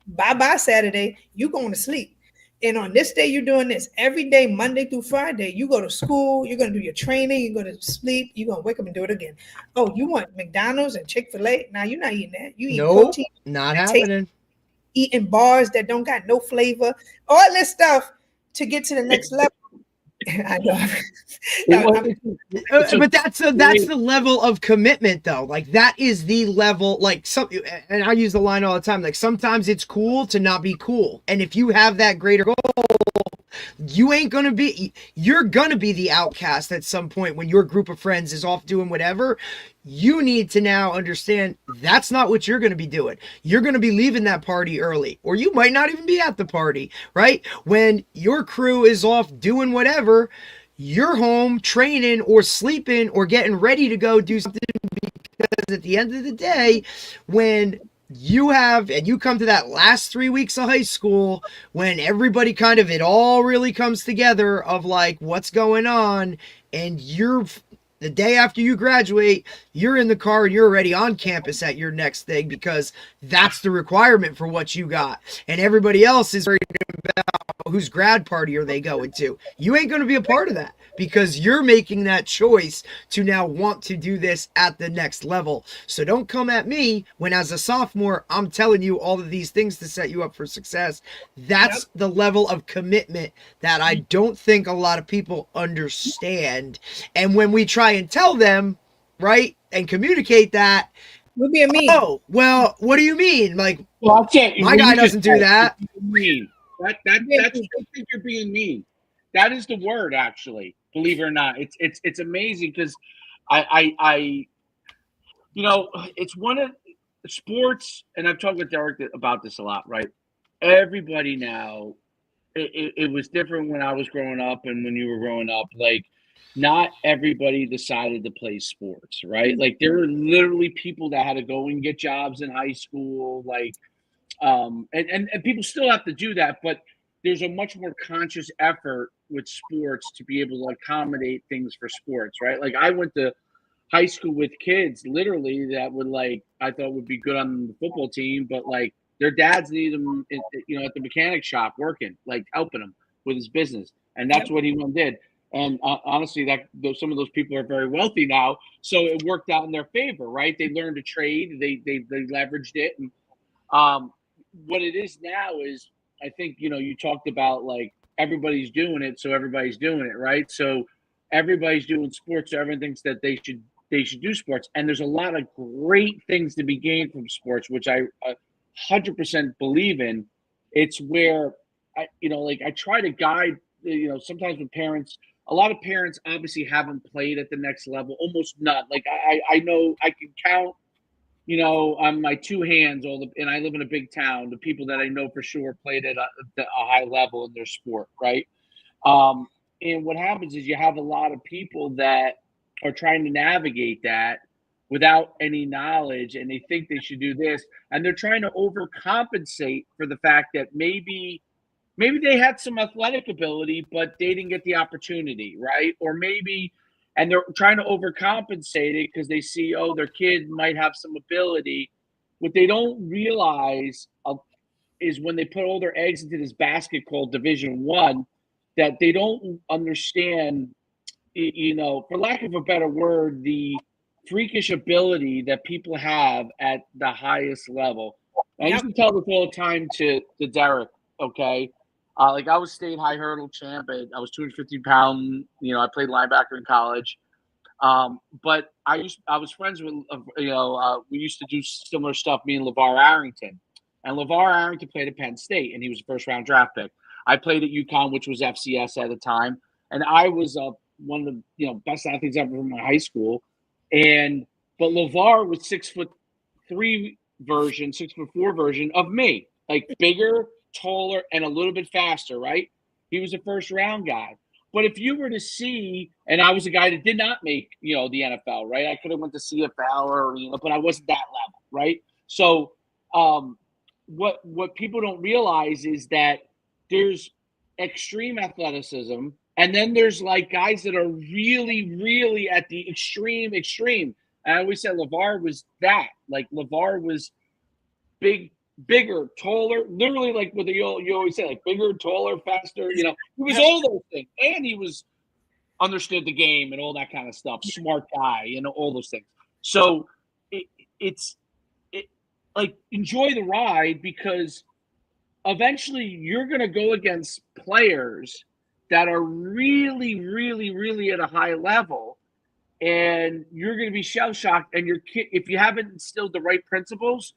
Bye Saturday, you going to sleep. And on this day, you're doing this. Every day, Monday through Friday, you go to school, you're going to do your training, you're going to sleep, you're going to wake up and do it again. Oh, you want McDonald's and Chick-fil-A? Now, you're not eating that. You eat protein. Not happening. Eating bars that don't got no flavor. All this stuff to get to the next level. I know. But that's the level of commitment, though. Like, that is the level, like, and I use the line all the time, like, sometimes it's cool to not be cool. And if you have that greater goal, you're gonna be the outcast at some point when your group of friends is off doing whatever. You need to now understand that's not what you're going to be doing. You're going to be leaving that party early, or you might not even be at the party, right? When your crew is off doing whatever, you're home training or sleeping or getting ready to go do something, because at the end of the day, when you come to that last 3 weeks of high school, when everybody it all really comes together of like what's going on, and the day after you graduate, you're in the car and you're already on campus at your next thing, because that's the requirement for what you got. And everybody else is worried about whose grad party are they going to. You ain't going to be a part of that, because you're making that choice to now want to do this at the next level. So don't come at me when, as a sophomore, I'm telling you all of these things to set you up for success. That's the level of commitment that I don't think a lot of people understand. And when we try and tell them, right, and communicate that, we're being mean. Oh, well, what do you mean? Like, well, my guy doesn't do that. Mean. That's I think you're being mean. That is the word, actually. Believe it or not, it's amazing, because I it's one of sports, and I've talked with Derek about this a lot, right? Everybody now, it was different when I was growing up and when you were growing up. Like, not everybody decided to play sports, right? Like, there were literally people that had to go and get jobs in high school, like, and people still have to do that, but there's a much more conscious effort with sports to be able to accommodate things for sports, right? Like, I went to high school with kids literally that would, like, I thought would be good on the football team, but like their dads need them, at the mechanic shop working, like helping him with his business, and that's what he went and did. And honestly, some of those people are very wealthy now, so it worked out in their favor, right? They learned to trade, they leveraged it, and what it is now is, I think, you talked about, like, everybody's doing it, so everybody's doing it, right? So everybody's doing sports, so everyone thinks that they should do sports, and there's a lot of great things to be gained from sports, which I 100% believe in. It's where I try to guide. Sometimes with parents, a lot of parents obviously haven't played at the next level, almost none. Like, I know I can count, on my two hands, and I live in a big town, the people that I know for sure played at a high level in their sport, right? And what happens is you have a lot of people that are trying to navigate that without any knowledge, and they think they should do this, and they're trying to overcompensate for the fact that maybe they had some athletic ability, but they didn't get the opportunity, right? Or maybe, and they're trying to overcompensate it because they see, their kid might have some ability. What they don't realize is when they put all their eggs into this basket called Division I, that they don't understand, for lack of a better word, the freakish ability that people have at the highest level. I used to tell this all the time to Derek, okay? Like, I was state high hurdle champ. I was 250 pound. I played linebacker in college. But I was friends with, we used to do similar stuff, me and LeVar Arrington. And LeVar Arrington played at Penn State, and he was a first-round draft pick. I played at UConn, which was FCS at the time. And I was one of the best athletes ever in my high school. But LeVar was 6'3" version, 6'4" version of me. like bigger, taller, and a little bit faster, right? He was a first round guy. But if you were to see, and I was a guy that did not make, the NFL, right? I could have went to CFL or, but I wasn't that level, right? So what people don't realize is that there's extreme athleticism, and then there's like guys that are really, really at the extreme. And I always said LeVar was that. Like LeVar was bigger, taller, literally like what you always say, like bigger, taller, faster. He was all those things, and he was understood the game and all that kind of stuff. Smart guy, all those things. So it's like enjoy the ride, because eventually you're going to go against players that are really, really, really at a high level, and you're going to be shell shocked. And your kid, if you haven't instilled the right principles,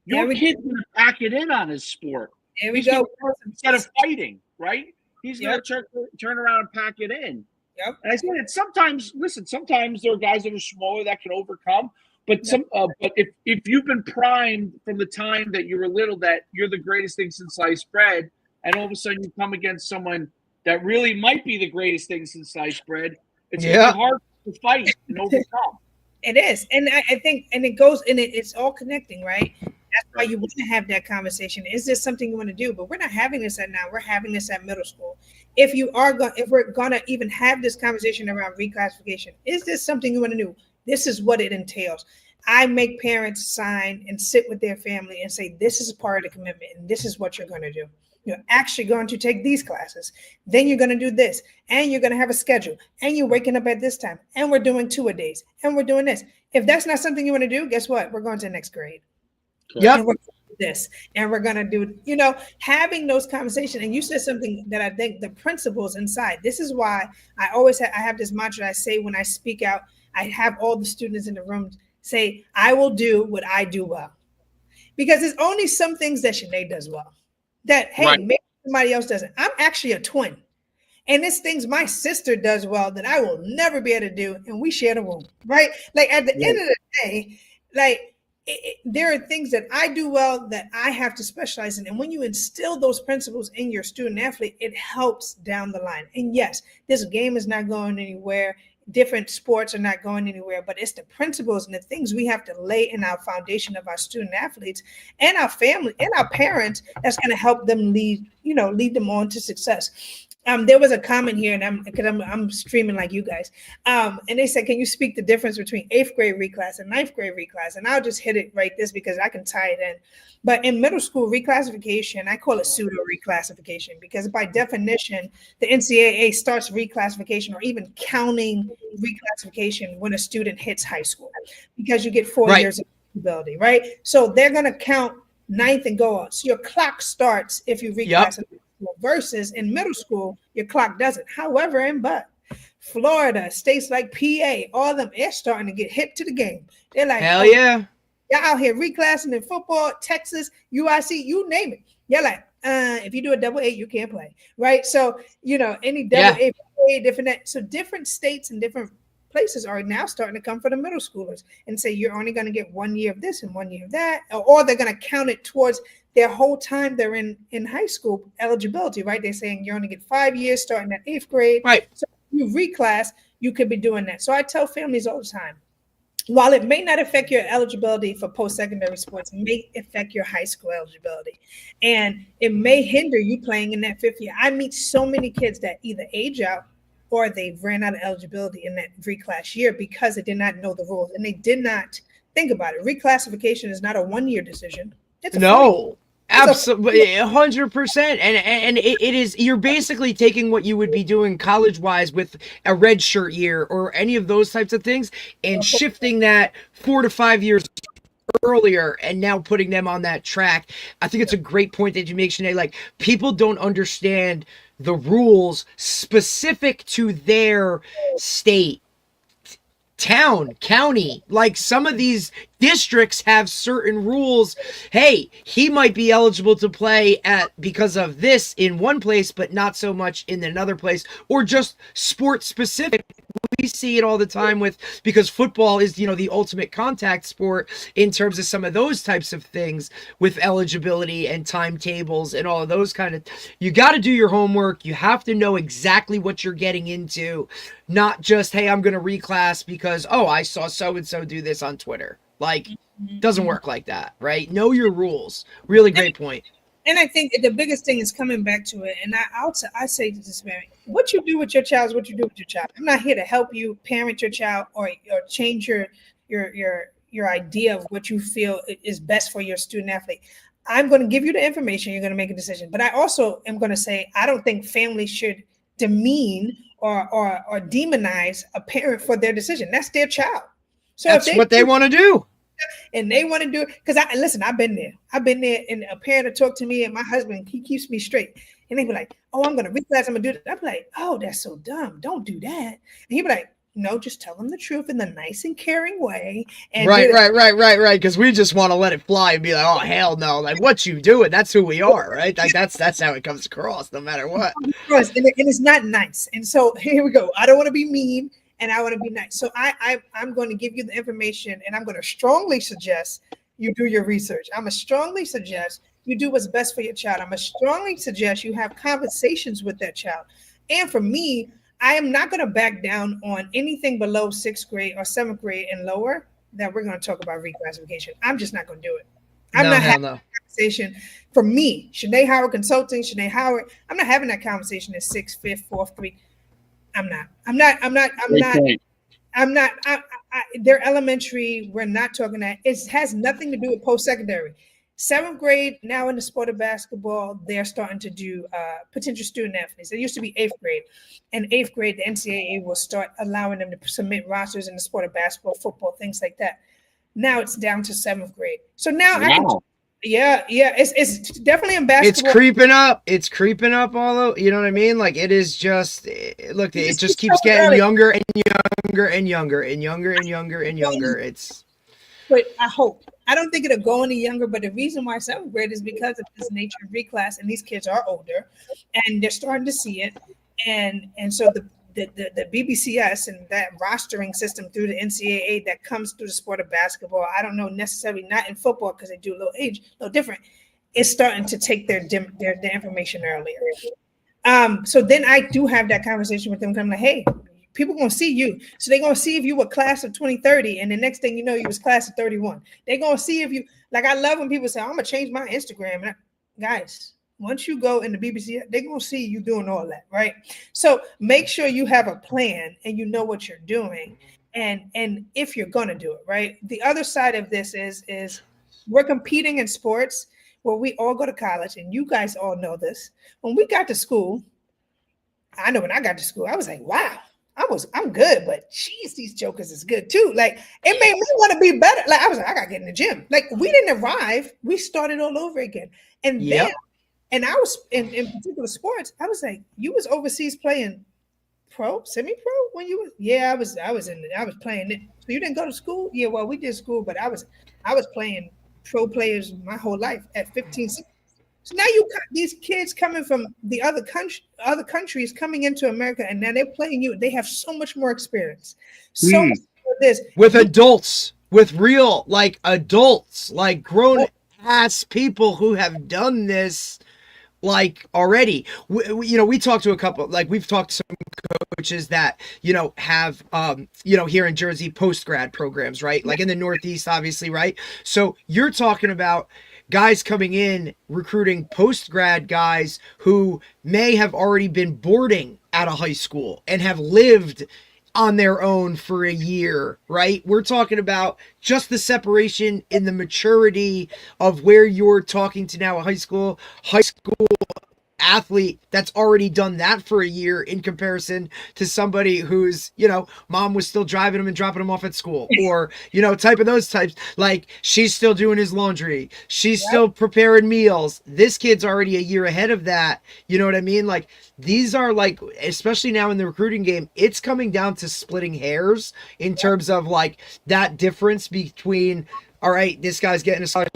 your kid's going to pack it in on his sport. There we go. Instead of fighting, right? He's going to turn around and pack it in. Yep. And I said it sometimes. Listen, sometimes there are guys that are smaller that can overcome. But but if you've been primed from the time that you were little that you're the greatest thing since sliced bread, and all of a sudden you come against someone that really might be the greatest thing since sliced bread, it's really hard to fight and overcome. It is, and I think, and it goes, and it's all connecting, right? That's why you want to have that conversation. Is this something you want to do? But we're not having this at now. We're having this at middle school. If we're gonna even have this conversation around reclassification, is this something you want to do? This is what it entails. I make parents sign and sit with their family and say, this is part of the commitment, and this is what you're going to do. You're actually going to take these classes. Then you're going to do this, and you're going to have a schedule, and you're waking up at this time, and we're doing 2-a-days, and we're doing this. If that's not something you want to do, guess what? We're going to the next grade. Yep. And we're going to do this, and we're going to do, having those conversations. And you said something that I think the principles inside. This is why I have this mantra I say when I speak out. I have all the students in the room say, I will do what I do well. Because there's only some things that Shanay does well. That, hey, maybe somebody else doesn't. I'm actually a twin. And there's things my sister does well that I will never be able to do. And we share the room, right? Like at the end of the day, like there are things that I do well that I have to specialize in. And when you instill those principles in your student athlete, it helps down the line. And yes, this game is not going anywhere. Different sports are not going anywhere, but it's the principles and the things we have to lay in our foundation of our student athletes and our family and our parents that's going to help them lead them on to success. There was a comment here, and I'm streaming like you guys, and they said, can you speak the difference between 8th grade reclass and 9th grade reclass? And I'll just hit it right this because I can tie it in. But in middle school reclassification, I call it pseudo reclassification because by definition, the NCAA starts reclassification or even counting reclassification when a student hits high school because you get 4 years of eligibility, right? So they're going to count 9th and go on. So your clock starts if you reclassify. Versus in middle school, your clock doesn't. However, Florida, states like PA, all of them, they're starting to get hip to the game. They're like, hell yeah. Y'all out here reclassing in football, Texas, UIC, you name it. You're like, if you do a double A, you can't play, right? So, any double A, different. So different states and different places are now starting to come for the middle schoolers and say you're only going to get 1 year of this and 1 year of that, or they're going to count it towards their whole time they're in high school eligibility, right? They're saying you only get 5 years starting at 8th grade. Right. So if you reclass, you could be doing that. So I tell families all the time, while it may not affect your eligibility for post-secondary sports, it may affect your high school eligibility. And it may hinder you playing in that 5th year. I meet so many kids that either age out or they ran out of eligibility in that reclass year because they did not know the rules and they did not think about it. Reclassification is not a 1 year decision. It's a absolutely 100%. And it is, you're basically taking what you would be doing college-wise with a red shirt year or any of those types of things and shifting that 4 to 5 years earlier and now putting them on that track. I think it's a great point that you make, Shanay. Like, people don't understand the rules specific to their state, town, county. Like, some of these districts have certain rules. Hey, he might be eligible to play because of this in one place, but not so much in another place, or just sport specific. see it all the time because football is, the ultimate contact sport in terms of some of those types of things with eligibility and timetables and all of those you got to do your homework. You have to know exactly what you're getting into, not just, hey, I'm going to reclass because, oh, I saw so-and-so do this on Twitter. Doesn't work like that, right? Know your rules. Really great point. And I think the biggest thing is coming back to it. And I say to this parent, what you do with your child is what you do with your child. I'm not here to help you parent your child or change your idea of what you feel is best for your student athlete. I'm going to give you the information. You're going to make a decision. But I also am going to say, I don't think families should demean or demonize a parent for their decision. That's their child. So that's what they want to do. And they want to do it because I've been there, and a parent will talk to me, and my husband, he keeps me straight, and they be like, oh, I'm gonna reclass, I'm gonna do that. I'm like, oh, that's so dumb, don't do that. And he be like, no, just tell them the truth in the nice and caring way. And right, because we just want to let it fly and be like, oh, hell no, like, what you doing, that's who we are, right? Like that's how it comes across no matter what. And it's not nice. And so here we go, I don't want to be mean and I want to be nice. So I'm going to give you the information, and I'm going to strongly suggest you do your research. I'm going to strongly suggest you do what's best for your child. I'm going to strongly suggest you have conversations with that child. And for me, I am not going to back down on anything below 6th grade or 7th grade and lower that we're going to talk about reclassification. I'm just not going to do it. I'm not having a conversation. For me, Shanay Howard Consulting, Shanay Howard, I'm not having that conversation at 6th, 5th, 4th grade. They're elementary. We're not talking that. It has nothing to do with post-secondary. 7th grade, now in the sport of basketball, they're starting to do potential student athletes. It used to be 8th grade. And 8th grade, the NCAA will start allowing them to submit rosters in the sport of basketball, football, things like that. Now it's down to 7th grade. So now it's definitely in basketball. It's creeping up all over, you know what I mean? Like, it is just, look, it just keeps getting younger and younger and younger and younger and younger and younger. But I don't think it'll go any younger, but the reason why 7th grade is because of this nature of reclass, and these kids are older and they're starting to see it. And so the BBCS and that rostering system through the NCAA that comes through the sport of basketball, I don't know necessarily not in football because they do a little different. It's starting to take their information earlier. So then I do have that conversation with them. I'm like, hey, people going to see you. So they're going to see if you were class of 2030. And the next thing you know, you was class of 31. They're going to see if you, like, I love when people say, I'm going to change my Instagram. Guys, once you go in the BBC, they're going to see you doing all that, right? So make sure you have a plan and you know what you're doing. And if you're going to do it, right? The other side of this is we're competing in sports where we all go to college, and you guys all know this. When we got to school, I know when I got to school, I was like, wow. I'm good, but geez, these jokers is good too. Like, it made me want to be better. Like, I was like, I gotta get in the gym. Like, we didn't arrive, we started all over again. And then, and I was in particular sports, I was like, you was overseas playing pro, semi-pro when you was, I was playing it. So you didn't go to school? Yeah, well, we did school, but I was playing pro players my whole life at 15, 16. So now you got these kids coming from the other countries coming into America, and now they're playing you. They have so much more experience. So much more this with adults, with real adults, like grown ass people who have done this already. We talked to a couple, we've talked to some coaches that have here in Jersey post-grad programs, right? Like in the Northeast, obviously, right? So you're talking about guys coming in recruiting post-grad guys who may have already been boarding out of high school and have lived on their own for a year, right? We're talking about just the separation in the maturity of where you're talking to now a high school athlete that's already done that for a year in comparison to somebody who's, mom was still driving him and dropping him off at school, or, types. Like, she's still doing his laundry. She's still preparing meals. This kid's already a year ahead of that. You know what I mean? Like, these are especially now in the recruiting game, it's coming down to splitting hairs in terms of that difference between, all right, this guy's getting a scholarship,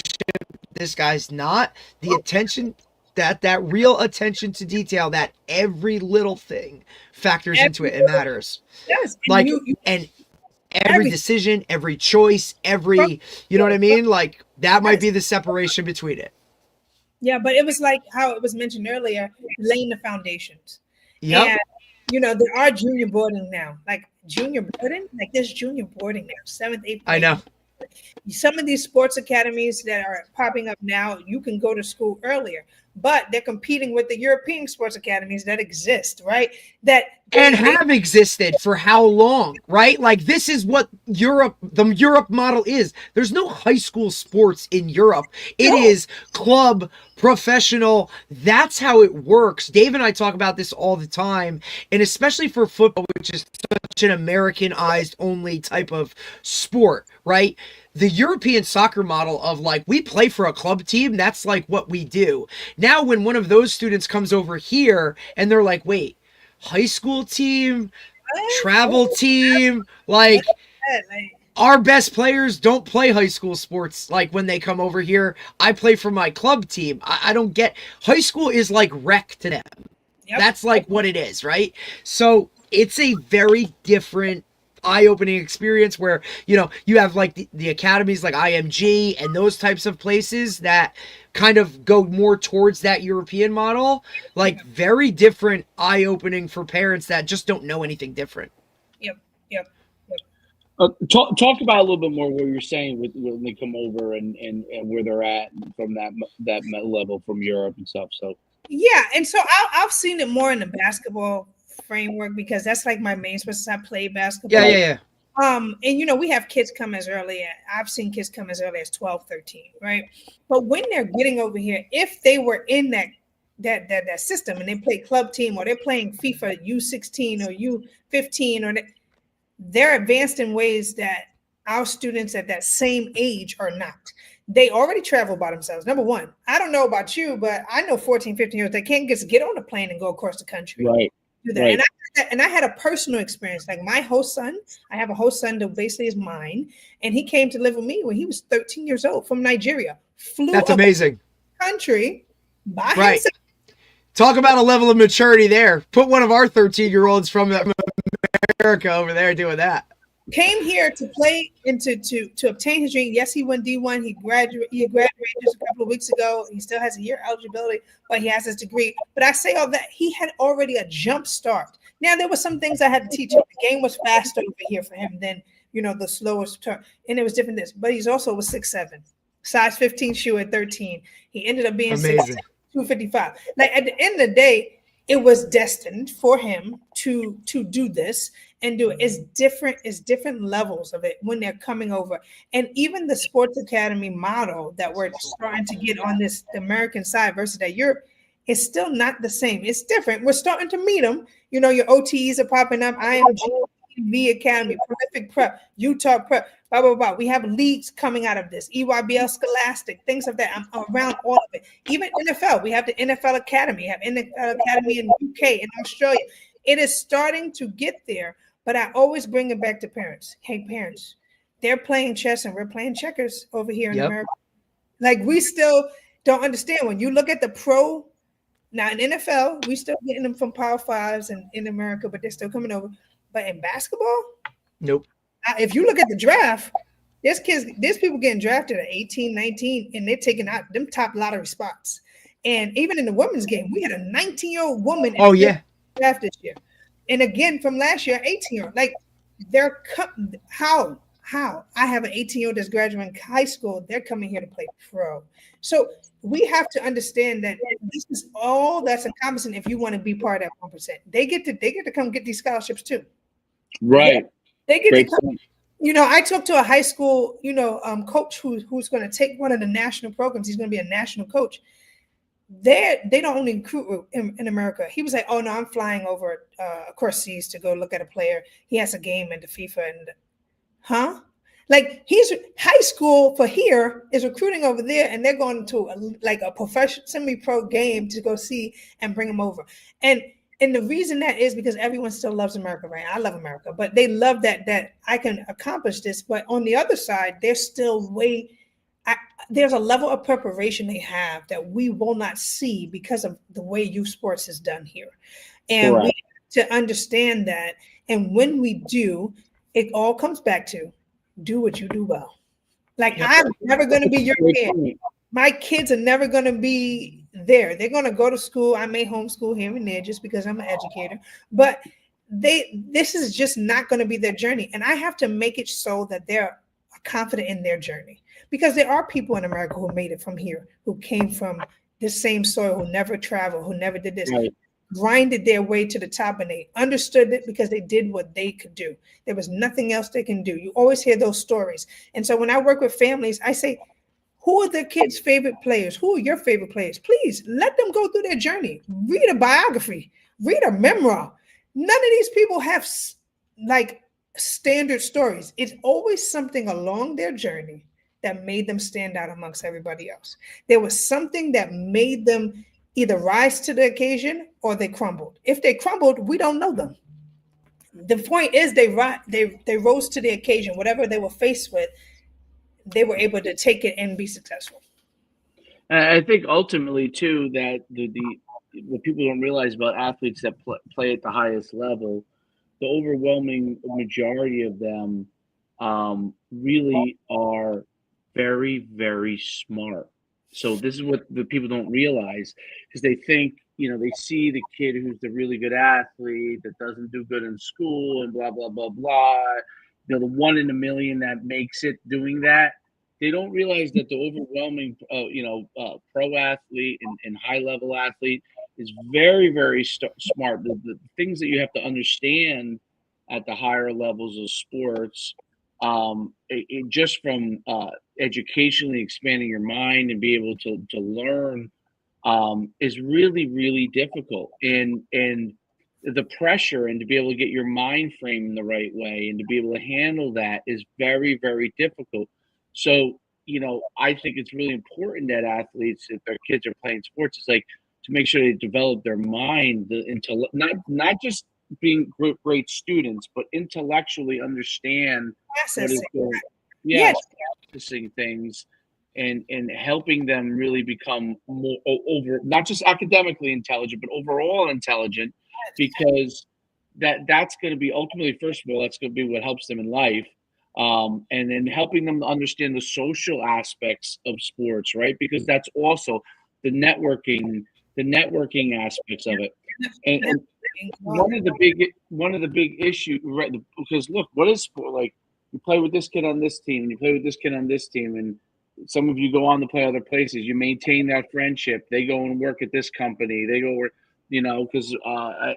this guy's not. The attention that real attention to detail, that every little thing factors into it and matters. Yes, and Like, you and every decision, every choice, every, you know what I mean? Like, that might be the separation between it. Yeah, but it was like how it was mentioned earlier, laying the foundations. Yep. And there are junior boarding now. Like junior boarding, like there's junior boarding now, 7th, 8th grade. I know. Some of these sports academies that are popping up now, you can go to school earlier, but they're competing with the European sports academies that exist, right? And have existed for how long, right? Like, this is what the Europe model is. There's no high school sports in Europe. It is club, professional. That's how it works. Dave and I talk about this all the time, and especially for football, which is such an Americanized only type of sport, right? The European soccer model of like, we play for a club team, that's like what we do. Now, when one of those students comes over here and they're like, wait, high school team, travel team, like, our best players don't play high school sports. Like, when they come over here, I play for my club team. I don't get, high school is like rec to them. Yep. That's like what it is, right? So it's a very different eye-opening experience where, you have like the academies like IMG and those types of places that kind of go more towards that European model, like very different, eye-opening for parents that just don't know anything different. Yep. Talk about a little bit more what you're saying when they come over and where they're at from that level from Europe and stuff. So yeah, and so I've seen it more in the basketball framework because that's like my main sport since I play basketball. Yeah. And we have kids come as early I've seen kids come as early as 12, 13, right? But when they're getting over here, if they were in that system and they play club team or they're playing FIFA U16 or U15 or they're advanced in ways that our students at that same age are not. They already travel by themselves. Number one, I don't know about you, but I know 14, 15 years, they can't just get on a plane and go across the country. Right. Do that. Right. And I had a personal experience. Like my host son, I have a host son that basically is mine, and he came to live with me when he was 13 years old from Nigeria. That's amazing. Country by right. himself. Talk about a level of maturity there. Put one of our 13-year-olds from America over there doing that. Came here to play and to obtain his dream. Yes, he went D1. He graduated just a couple of weeks ago. He still has a year eligibility, but he has his degree. But I say all that, he had already a jump start. Now, there were some things I had to teach him. The game was faster over here for him than, the slowest turn. And it was different this. But he's also was 6'7", size 15 shoe at 13. He ended up being 6'7", 255. Like at the end of the day, it was destined for him to do this and do it. It's different levels of it when they're coming over. And even the sports academy model that we're starting to get on the American side versus that Europe is still not the same. It's different. We're starting to meet them. Your OTEs are popping up. IMG Academy, Prolific Prep, Utah Prep, blah, blah, blah. We have leagues coming out of this, EYBL Scholastic, things like that. I'm around all of it. Even NFL, we have the NFL Academy, have NFL Academy in the UK, in Australia. It is starting to get there, but I always bring it back to parents. Hey, parents, they're playing chess and we're playing checkers over here in America. Like, we still don't understand. When you look at the pro, now in NFL, we still getting them from Power Fives and in America, but they're still coming over. But in basketball, nope. If you look at the draft, there's people getting drafted at 18, 19, and they're taking out them top lottery spots. And even in the women's game, we had a 19-year-old woman draft this year. And again, from last year, 18-year-old. Like, how? I have an 18-year-old that's graduating high school. They're coming here to play pro. So we have to understand that this is all that's encompassing if you want to be part of that 1%. They get to come get these scholarships too. Right. They get to come. I talked to a high school, coach who's going to take one of the national programs. He's going to be a national coach. They don't only recruit in America. He was like, oh no, I'm flying over across seas to go look at a player. He has a game into FIFA and like he's high school for here is recruiting over there, and they're going to a professional semi-pro game to go see and bring them over. And the reason that is because everyone still loves America, right? I love America, but they love that I can accomplish this. But on the other side, they're still way there's a level of preparation they have that we will not see because of the way youth sports is done here. And we Correct. have to understand that. And when we do, it all comes back to do what you do well. Like, Yep. I'm never going to be your Great kid. point. My kids are never going to be there. They're going to go to school. I may homeschool here and there just because I'm an educator, but this is just not going to be their journey. And I have to make it so that they're confident in their journey, because there are people in America who made it from here, who came from this same soil, who never traveled, who never did this, Right. grinded their way to the top, and they understood it because they did what they could do. There was nothing else they can do. You always hear those stories. And so when I work with families, I say, who are the kids' favorite players? Who are your favorite players? Please let them go through their journey. Read a biography, read a memoir. None of these people have like standard stories. It's always something along their journey that made them stand out amongst everybody else. There was something that made them either rise to the occasion or they crumbled. If they crumbled, we don't know them. The point is they rose to the occasion. Whatever they were faced with, they were able to take it and be successful. And I think ultimately too that the what people don't realize about athletes that play at the highest level, the overwhelming majority of them really are very, very smart. So this is what the people don't realize, because they think, they see the kid who's the really good athlete that doesn't do good in school and blah, blah, blah, blah. The one in a million that makes it doing that. They don't realize that the overwhelming, pro athlete and high level athlete is very, very smart. The things that you have to understand at the higher levels of sports, just from educationally expanding your mind and be able to learn, is really, really difficult. And the pressure and to be able to get your mind framed in the right way and to be able to handle that is very, very difficult. So, I think it's really important that athletes, if their kids are playing sports, it's like to make sure they develop their mind into not just being great students, but intellectually understand what is Processing. going. Yes. Processing things and helping them really become more over, not just academically intelligent, but overall intelligent, because that's going to be ultimately, first of all, that's going to be what helps them in life. And then helping them understand the social aspects of sports, right? Because that's also the networking aspects of it. And one of the big issues, right? Because look, what is sport like? You play with this kid on this team, and you play with this kid on this team, and some of you go on to play other places. You maintain that friendship. They go and work at this company. They go work, because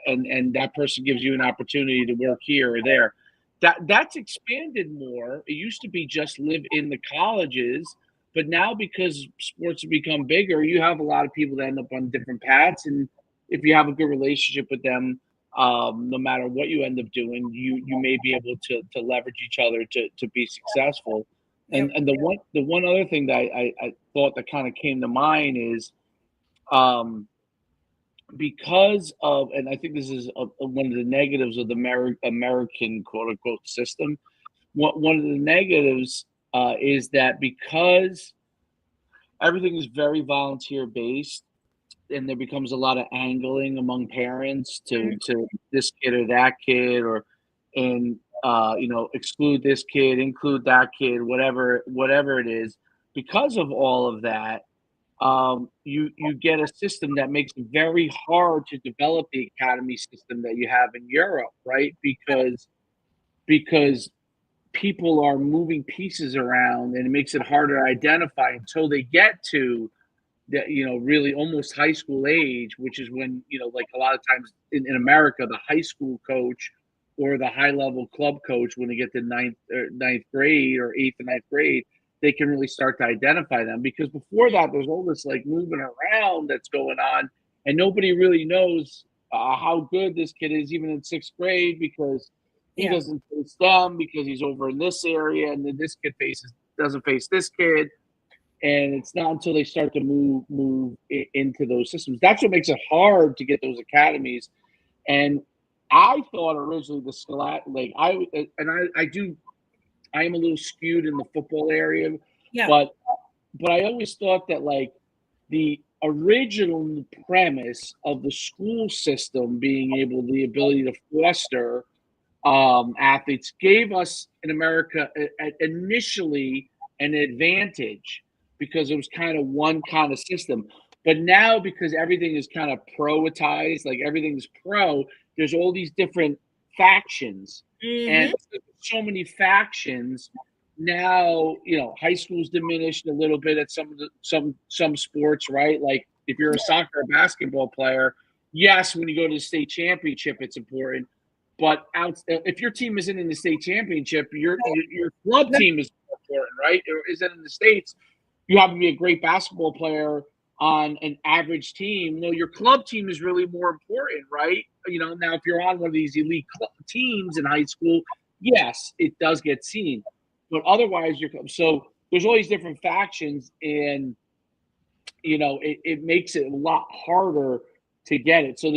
and that person gives you an opportunity to work here or there. That's expanded more. It used to be just live in the colleges, but now because sports have become bigger, you have a lot of people that end up on different paths. And if you have a good relationship with them, no matter what you end up doing, you may be able to leverage each other to be successful. And Yep. the one other thing that I thought that kind of came to mind is, because of, and I think this is one of the negatives of the American quote unquote system. One of the negatives is that because everything is very volunteer based, and there becomes a lot of angling among parents to this kid or that kid, and exclude this kid, include that kid, whatever it is. Because of all of that, you get a system that makes it very hard to develop the academy system that you have in Europe, right? Because people are moving pieces around, and it makes it harder to identify until they get to that, really almost high school age, which is when, like a lot of times in America, the high school coach or the high level club coach, when they get to ninth grade or eighth and ninth grade, they can really start to identify them. Because before that, there's all this like moving around that's going on, and nobody really knows how good this kid is, even in sixth grade, because he doesn't face them, because he's over in this area, and then this kid doesn't face this kid. And it's not until they start to move into those systems. That's what makes it hard to get those academies. And I thought originally the scholastic, I am a little skewed in the football area, Yeah. but but I always thought that like the original premise of the school system being able the ability to foster athletes gave us in America initially an advantage because it was kind of one kind of system. But now, because everything is kind of pro-atized, like everything's pro, there's all these different factions, and so many factions. Now, high school's diminished a little bit at some sports, right? Like if you're a soccer or basketball player, yes, when you go to the state championship, it's important. But if your team isn't in the state championship, your club team is important, right? Or is it in the States? You have to be a great basketball player on an average team. No, your club team is really more important, right? Now if you're on one of these elite teams in high school, yes, it does get seen. But otherwise, so there's all these different factions, and it makes it a lot harder to get it. So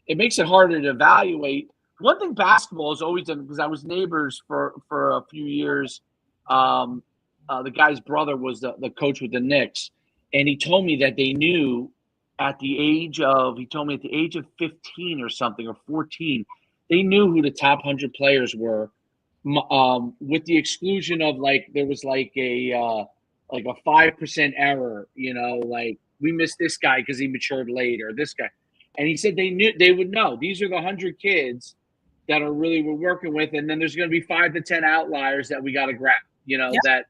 it makes it harder to evaluate. One thing basketball has always done, because I was neighbors for a few years. The guy's brother was the coach with the Knicks, and he told me that they knew at the age of 15 or something, or 14, they knew who the top 100 players were, with the exclusion of there was a 5% error, like we missed this guy because he matured late, or this guy. And he said they would know these are the 100 kids that are really we're working with, and then there's going to be 5 to 10 outliers that we got to grab, that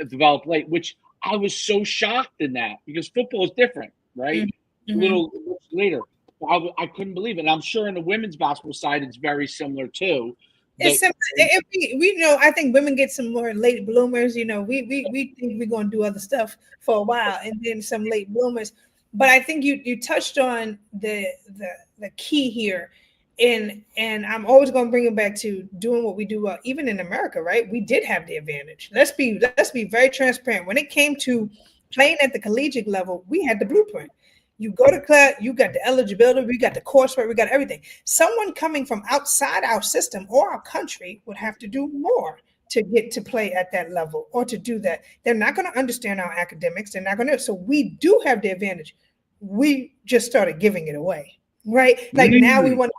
develop late. Which I was so shocked in that, because football is different, right? A little later, I couldn't believe it. And I'm sure in the women's basketball side, it's very similar too. It's we know. I think women get some more late bloomers. We think we're going to do other stuff for a while, and then some late bloomers. But I think you touched on the key here, and I'm always going to bring it back to doing what we do well, even in America, right? We did have the advantage. Let's be very transparent. When it came to playing at the collegiate level, we had the blueprint. You go to class, you got the eligibility, we got the coursework, we got everything. Someone coming from outside our system or our country would have to do more to get to play at that level, or to do that. They're not going to understand our academics. They're not going to. So we do have the advantage. We just started giving it away, right? Like now we want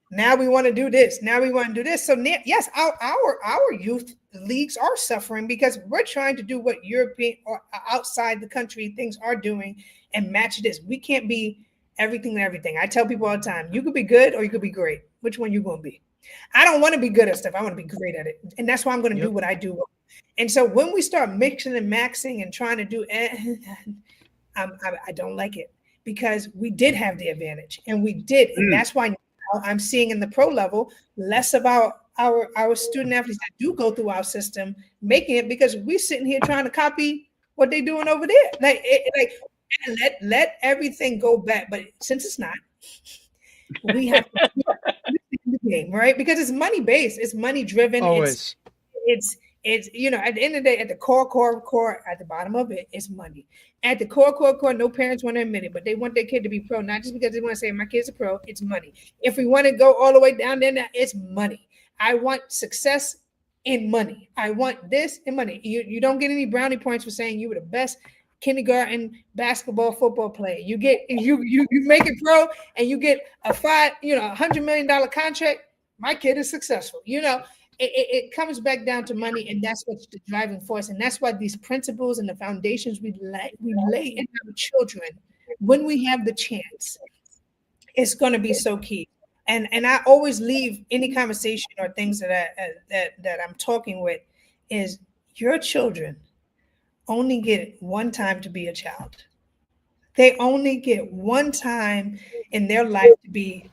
to do this. Now we want to do this. So yes, our youth leagues are suffering because we're trying to do what European or outside the country things are doing and match this. We can't be everything and everything. I tell people all the time, you could be good or you could be great. Which one you going to be? I don't want to be good at stuff. I want to be great at it. And that's why I'm going to do what I do. And so when we start mixing and maxing and trying to do, I don't like it, because we did have the advantage, and we did. And that's why now I'm seeing in the pro level less of our student athletes that do go through our system making it, because we're sitting here trying to copy what they're doing over there. Let everything go back. But since it's not, we have to the game, right? Because it's money based, it's money driven. Always. It's at the end of the day, at the core, at the bottom of it, it's money. At the core, no parents want to admit it, but they want their kid to be pro, not just because they want to say my kid's a pro. It's money. If we want to go all the way down there, it's money. I want success in money. I want this in money. You don't get any brownie points for saying you were the best kindergarten basketball football player. You make it pro and you get a $100 million contract. My kid is successful. It comes back down to money, and that's what's the driving force. And that's why these principles and the foundations we lay in our children when we have the chance, it's going to be so key. And I always leave any conversation or things that I'm talking with is your children only get one time to be a child. They only get one time in their life to be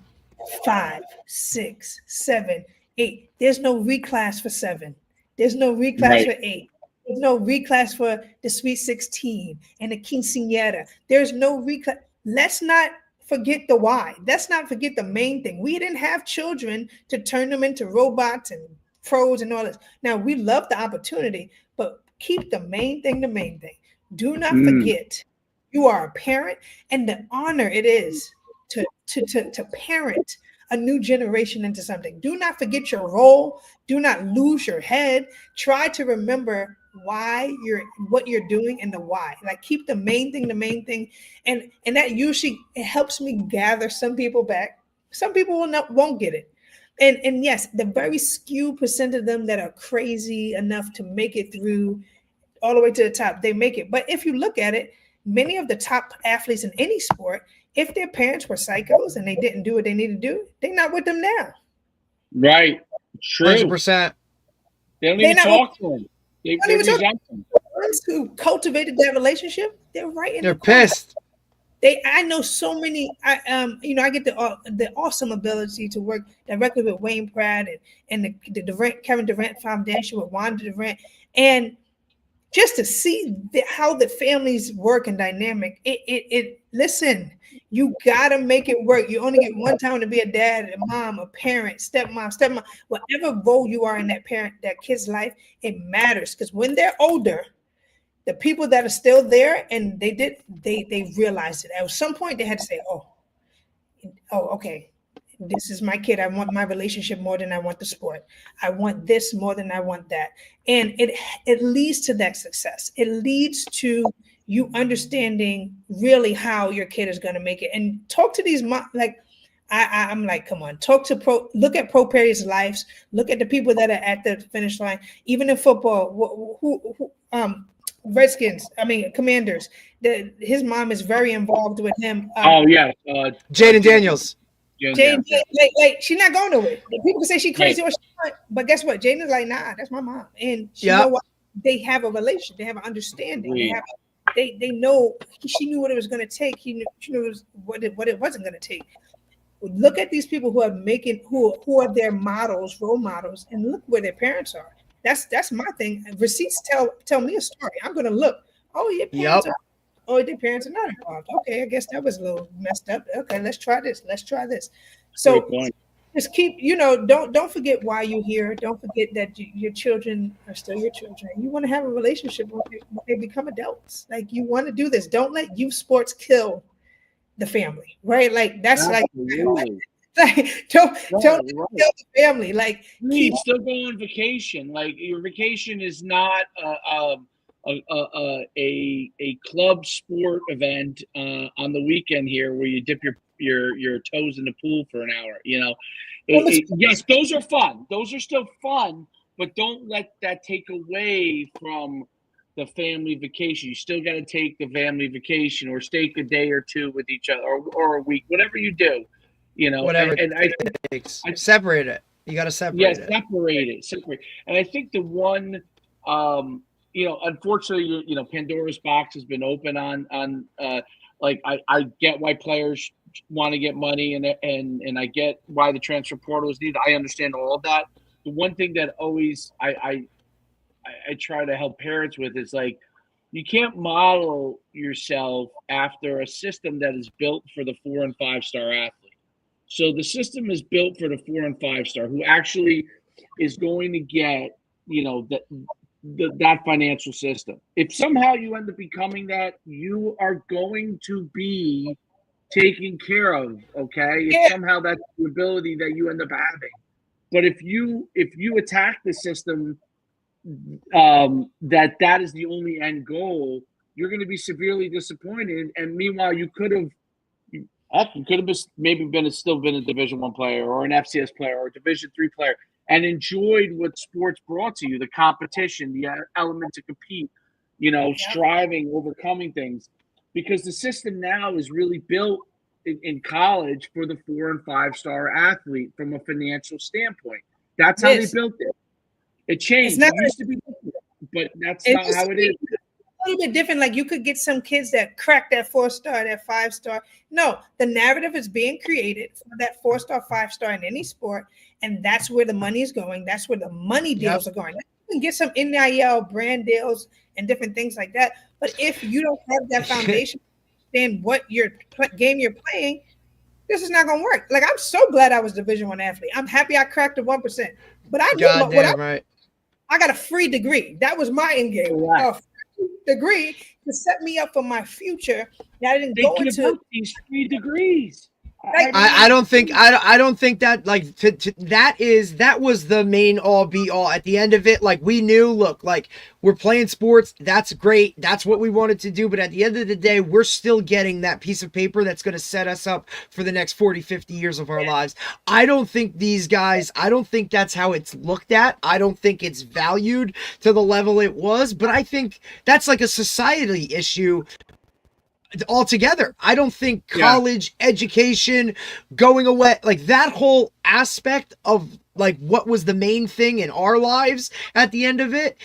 5, 6, 7, 8. There's no reclass for 7. There's no reclass for 8. There's no reclass for the Sweet 16 and the quinceañera. There's no reclass. Let's not forget the why. Let's not forget the main thing. We didn't have children to turn them into robots and pros and all this. Now, we love the opportunity, but keep the main thing the main thing. Do not forget you are a parent, and the honor it is to parent a new generation into something. Do not forget your role. Do not lose your head. Try to remember what you're doing and the why. Like keep the main thing, and that usually it helps me gather some people back. Some people won't get it, and yes, the very few percent of them that are crazy enough to make it through all the way to the top, they make it. But if you look at it, many of the top athletes in any sport, if their parents were psychos and they didn't do what they needed to do, they're not with them now. Right. True. 100%. They don't even talk to them. They resent them. The ones who cultivated that relationship, they're right in They're the corner. pissed. I know so many. I get the awesome ability to work directly with Wayne Pratt and the Kevin Durant Foundation with Wanda Durant, and just to see how the families work and dynamic. Listen, you gotta make it work. You only get one time to be a dad, a mom, a parent, stepmom, whatever role you are in that kid's life. It matters because when they're older, the people that are still there and they realized it at some point. They had to say, oh, okay, this is my kid. I want my relationship more than I want the sport. I want this more than I want that. And it leads to that success. It leads to you understanding really how your kid is going to make it. And talk to these I'm like, come on, look at pro players' lives. Look at the people that are at the finish line. Even in football, Commanders. His mom is very involved with him. Jaden Daniels. Jaden, like she's not going nowhere. People can say she's crazy or she's not, but guess what? Jaden is like, nah, that's my mom, and she know what they have a relation. They have an understanding. They know. She knew what it was going to take. She knew what it wasn't going to take. Look at these people who are their models, role models, and look where their parents are. That's my thing. Receipts tell me a story. I'm gonna look. Oh, your parents their parents are not involved. Okay, I guess that was a little messed up. Okay, let's try this. So just keep, don't forget why you're here. Don't forget that your children are still your children. You want to have a relationship when they become adults. Like you want to do this. Don't let youth sports kill the family, right? Like that's Absolutely. don't kill the family. Like keep still go on vacation. Like your vacation is not a club sport event on the weekend here where you dip your toes in the pool for an hour. Yes, those are fun. Those are still fun, but don't let that take away from the family vacation. You still got to take the family vacation or stay a day or two with each other or a week, whatever you do. Whatever it takes. Separate it. You got to separate it. Separate. And I think the one, unfortunately, Pandora's box has been open on I get why players want to get money and I get why the transfer portal is needed. I understand all of that. The one thing that always I try to help parents with is like, you can't model yourself after a system that is built for the 4 and 5 star athlete. So the system is built for the 4 and 5 star who actually is going to get, that financial system. If somehow you end up becoming that, you are going to be taken care of. Okay. If somehow that's the ability that you end up having. But if you attack the system, that is the only end goal, you're going to be severely disappointed. And meanwhile, you could have maybe still been a Division I player or an FCS player or a Division III player and enjoyed what sports brought to you, the competition, the element to compete, striving, overcoming things. Because the system now is really built in college for the 4 and 5 star athlete from a financial standpoint. That's how they built it. It changed. It used to be different, but that's not how it is. A little bit different. Like you could get some kids that crack that 4 star, that 5 star. No, the narrative is being created for that 4 star, 5 star in any sport, and that's where the money is going. That's where the money deals are going. You can get some NIL brand deals and different things like that, but if you don't have that foundation, then what game you're playing, this is not going to work. Like I'm so glad I was Division I athlete. I'm happy I cracked the 1%, but I knew I got a free degree. That was my end game. Wow. Degree to set me up for my future. That I didn't go into these free degrees. I don't think that like that was the main all be all at the end of it. Like we knew, look, like we're playing sports, that's great, that's what we wanted to do, but at the end of the day, we're still getting that piece of paper that's going to set us up for the next 40-50 years of our lives. I don't think that's how it's looked at. I don't think it's valued to the level it was, but I think that's like a society issue altogether. I don't think college education going away, like that whole aspect of like what was the main thing in our lives at the end of it,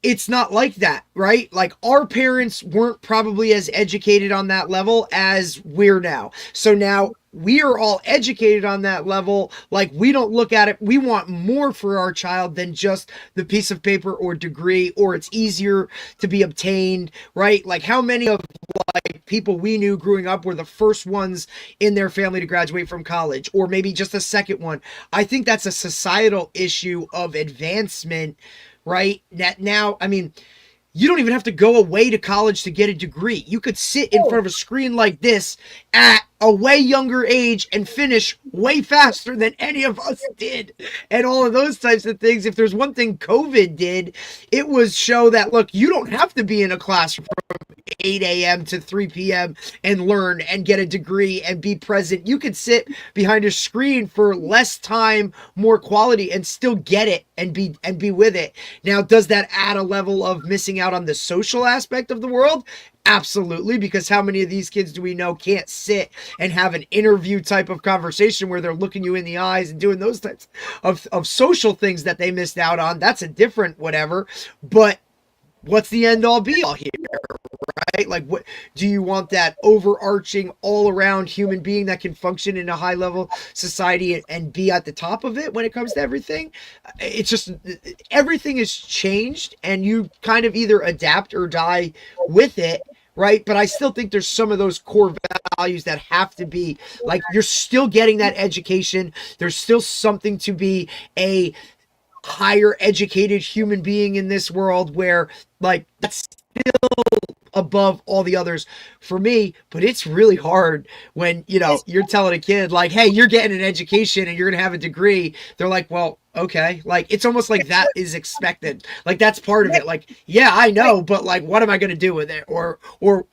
it's not like that, right? Like our parents weren't probably as educated on that level as we're now. So now we are all educated on that level. Like we don't look at it. We want more for our child than just the piece of paper or degree, or it's easier to be obtained, right? Like how many of like people we knew growing up were the first ones in their family to graduate from college, or maybe just the second one. I think that's a societal issue of advancement, right? That now, I mean, you don't even have to go away to college to get a degree. You could sit in front of a screen like this at a way younger age and finish way faster than any of us did. And all of those types of things. If there's one thing COVID did, it was show that, look, you don't have to be in a classroom 8 a.m. to 3 p.m. and learn and get a degree and be present. You could sit behind a screen for less time, more quality, and still get it and be with it. Now, does that add a level of missing out on the social aspect of the world? Absolutely, because how many of these kids do we know can't sit and have an interview type of conversation where they're looking you in the eyes and doing those types of social things that they missed out on? That's a different whatever. But what's the end all be all here, right? Like, what do you want, that overarching all around human being that can function in a high level society and be at the top of it when it comes to everything? It's just, everything has changed and you kind of either adapt or die with it, right? But I still think there's some of those core values that have to be, like, you're still getting that education. There's still something to be a higher educated human being in this world, where like that's still above all the others for me. But it's really hard when, you know, you're telling a kid like, hey, you're getting an education and you're gonna have a degree. They're like, well, okay. Like, it's almost like that is expected. Like, that's part of it. Like, yeah, I know, but like, what am I going to do with it? Or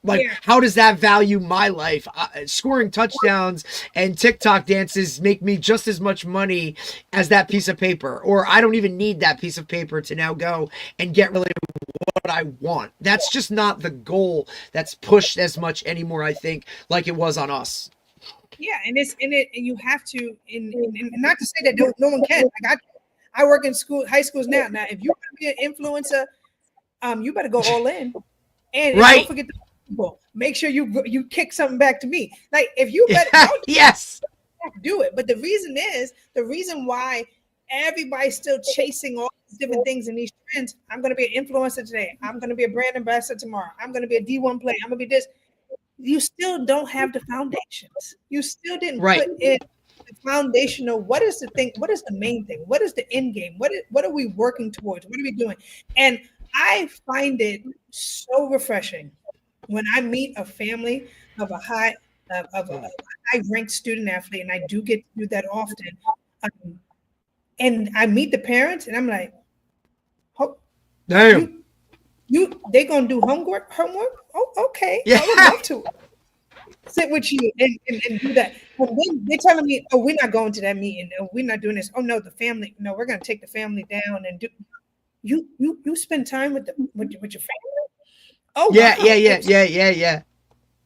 like, how does that value my life? Scoring touchdowns and TikTok dances make me just as much money as that piece of paper. Or I don't even need that piece of paper to now go and get really what I want. That's just not the goal that's pushed as much anymore, I think, like it was on us. Yeah, and you have to, and not to say that no one can. Like I work in high schools now. Now, if you want to be an influencer, you better go all in, and don't forget the people. Make sure you kick something back to me. Like, if you better yes, do it. But the reason why everybody's still chasing all these different things and these trends. I'm going to be an influencer today. I'm going to be a brand ambassador tomorrow. I'm going to be a D1 player. I'm going to be this. You still don't have the foundations. You still didn't put in the foundational. What is the thing? What is the main thing? What is the end game? What are we working towards? What are we doing? And I find it so refreshing when I meet a family of a high ranked student athlete, and I do get to do that often. And I meet the parents, and I'm like, oh, damn. They gonna do homework? Oh, okay. Yeah. I would love to sit with you and do that. But then they're telling me, oh, we're not going to that meeting. Oh, we're not doing this. Oh no, the family. No, we're gonna take the family down and do. You spend time with your family. Oh yeah, wow. yeah.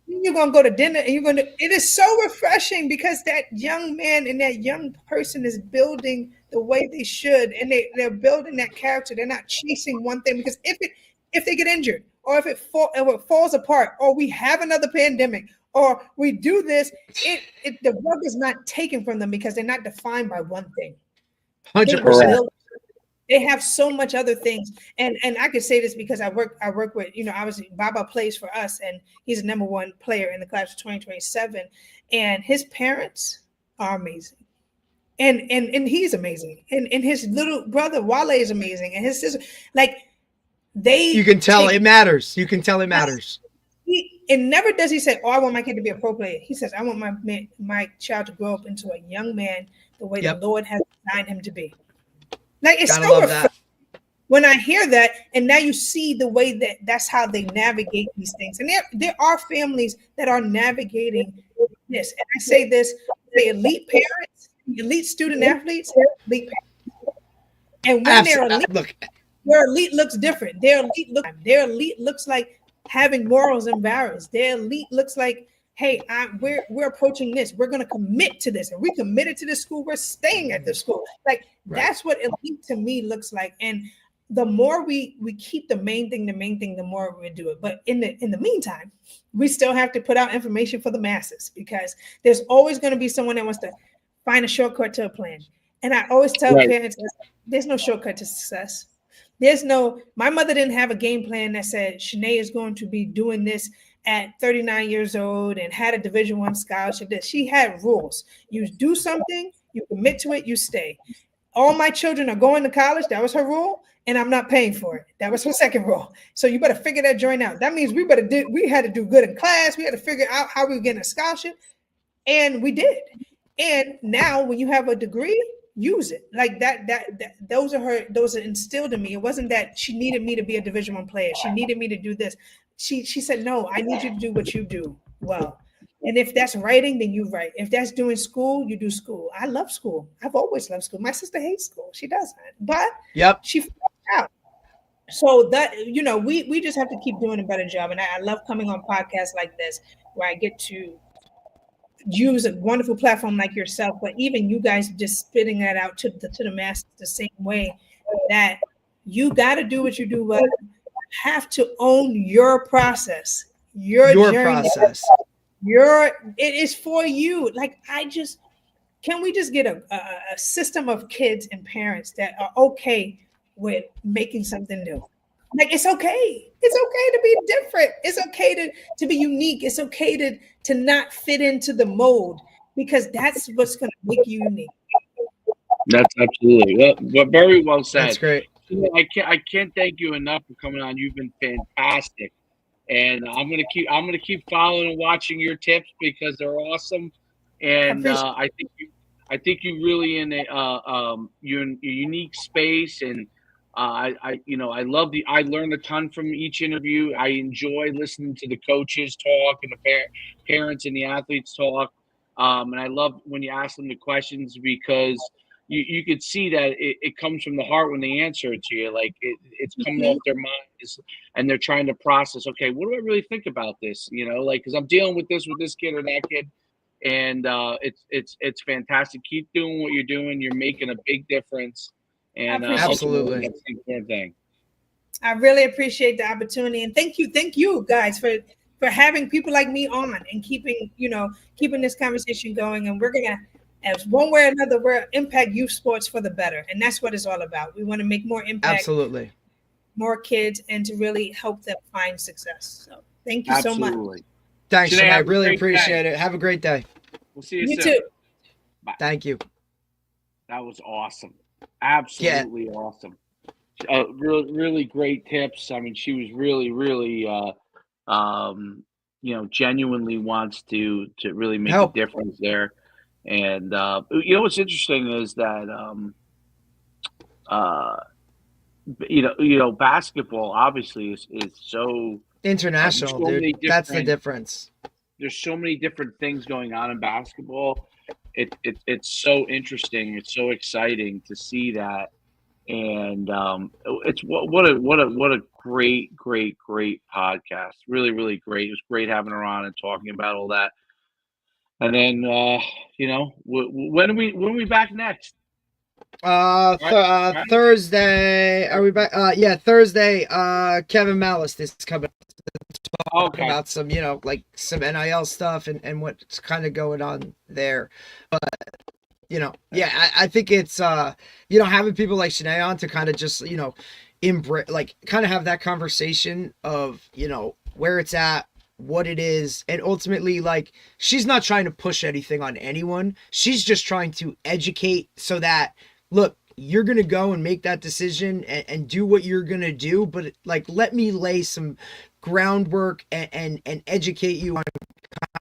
You're gonna go to dinner and it is so refreshing because that young man and that young person is building the way they should, and they're building that character. They're not chasing one thing, because if they get injured, or if it falls apart, or we have another pandemic, or we do this, the rug is not taken from them because they're not defined by one thing. 100%. They have so much other things, and I could say this because I work with, obviously Baba plays for us, and he's a number one player in the class of 2027, and his parents are amazing, and he's amazing, and his little brother Wale is amazing, and his sister, like, you can tell it matters. You can tell it matters. And never does he say, "Oh, I want my kid to be a pro player." He says, "I want my child to grow up into a young man the way the Lord has designed him to be." Like, it's Gotta so love refreshing that. when I hear that, and now you see the way that's how they navigate these things. And there are families that are navigating this. And I say this: the elite parents, elite student athletes, elite parents. And when they're elite, Look, their elite looks different. Their elite looks like having morals and values. Their elite looks like, hey, we're approaching this. We're going to commit to this, and we committed to this school. We're staying at the school. Like, that's what elite to me looks like. And the more we keep the main thing, the more we do it. But in the meantime, we still have to put out information for the masses, because there's always going to be someone that wants to find a shortcut to a plan. And I always tell parents, there's no shortcut to success. My mother didn't have a game plan that said Shanay is going to be doing this at 39 years old and had a Division I scholarship. She had rules. You do something, you commit to it, you stay. All my children are going to college. That was her rule. And I'm not paying for it. That was her second rule. So you better figure that joint out. That means we had to do good in class. We had to figure out how we were getting a scholarship. And we did. And now when you have a degree, use it. Like those are instilled in me. It wasn't that she needed me to be a Division I player. She needed me to do this. She said, no, I need you to do what you do well. And if that's writing, then you write. If that's doing school, you do school. I love school. I've always loved school. My sister hates school. She doesn't. But she figured it out. So that, we just have to keep doing a better job. And I love coming on podcasts like this, where I get to use a wonderful platform like yourself, but even you guys just spitting that out to the masses the same way, that you got to do what you do well. You have to own your process, your journey. Process. It is for you. Like, can we just get a system of kids and parents that are okay with making something new? Like, it's okay. It's okay to be different. It's okay to be unique. It's okay to not fit into the mold, because that's what's going to make you unique. That's absolutely well, very well said. That's great. I can't thank you enough for coming on. You've been fantastic, and I'm gonna keep following and watching your tips, because they're awesome. And I think you really in you're in a unique space, and I learned a ton from each interview. I enjoy listening to the coaches talk and the parents and the athletes talk. And I love when you ask them the questions, because you could see that it comes from the heart when they answer it to you. Like, it's coming off their minds, and they're trying to process, okay, what do I really think about this? Because I'm dealing with this kid or that kid. And it's fantastic. Keep doing what you're doing. You're making a big difference. And absolutely, that's the important thing. I really appreciate the opportunity, and thank you guys for having people like me on and keeping this conversation going. And we're gonna, as one way or another, we're impact youth sports for the better, and that's what it's all about. We want to make more impact, absolutely, more kids, and to really help them find success. So thank you so much. Thanks, Shanay. I really appreciate it. Have a great day. We'll see you soon. Too. Bye. Thank you. That was awesome. Absolutely awesome. Really great tips. I mean, she was really, really, genuinely wants to really make a difference there. And what's interesting is that basketball obviously is so international, dude. That's the difference. There's so many different things going on in basketball. It's so interesting. It's so exciting to see that, and it's what a great podcast. Really, really great. It was great having her on and talking about all that. And then when are we back next? Thursday. Are we back? Yeah, Thursday. Kevin Malice is coming. Talk about some, some NIL stuff and what's kind of going on there. But, I think it's, having people like Shanay on to kind of just, embrace, kind of have that conversation of, where it's at, what it is. And ultimately, she's not trying to push anything on anyone. She's just trying to educate so that, look, you're going to go and make that decision and do what you're going to do. But let me lay some groundwork and educate you on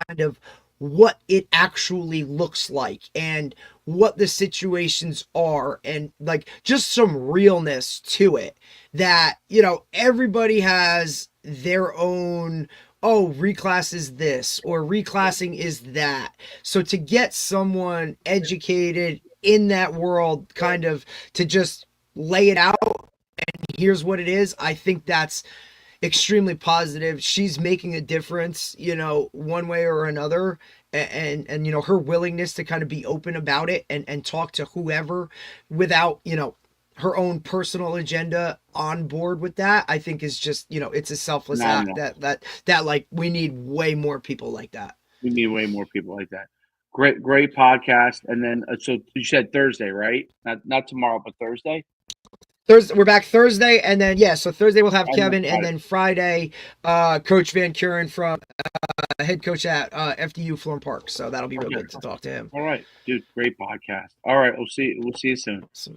kind of what it actually looks like and what the situations are, and like just some realness to it, that, you know, everybody has their own, oh, reclass is this or reclassing is that. So to get someone educated in that world, kind of to just lay it out and here's what it is, I think that's extremely positive. She's making a difference, you know, one way or another. And you know, her willingness to kind of be open about it and talk to whoever without, you know, her own personal agenda on board with that, I think is just, you know, it's a selfless act that like we need way more people like that. We need way more people like that. Great podcast. And then, so you said Thursday, right? Not tomorrow, but Thursday. Thursday, we're back Thursday, and then so Thursday we'll have And Kevin, then and then Friday, Coach Van Kuren from head coach at FDU Florham Park. So that'll be real good to talk to him. All right, dude, great podcast. All right, we'll see you soon. So,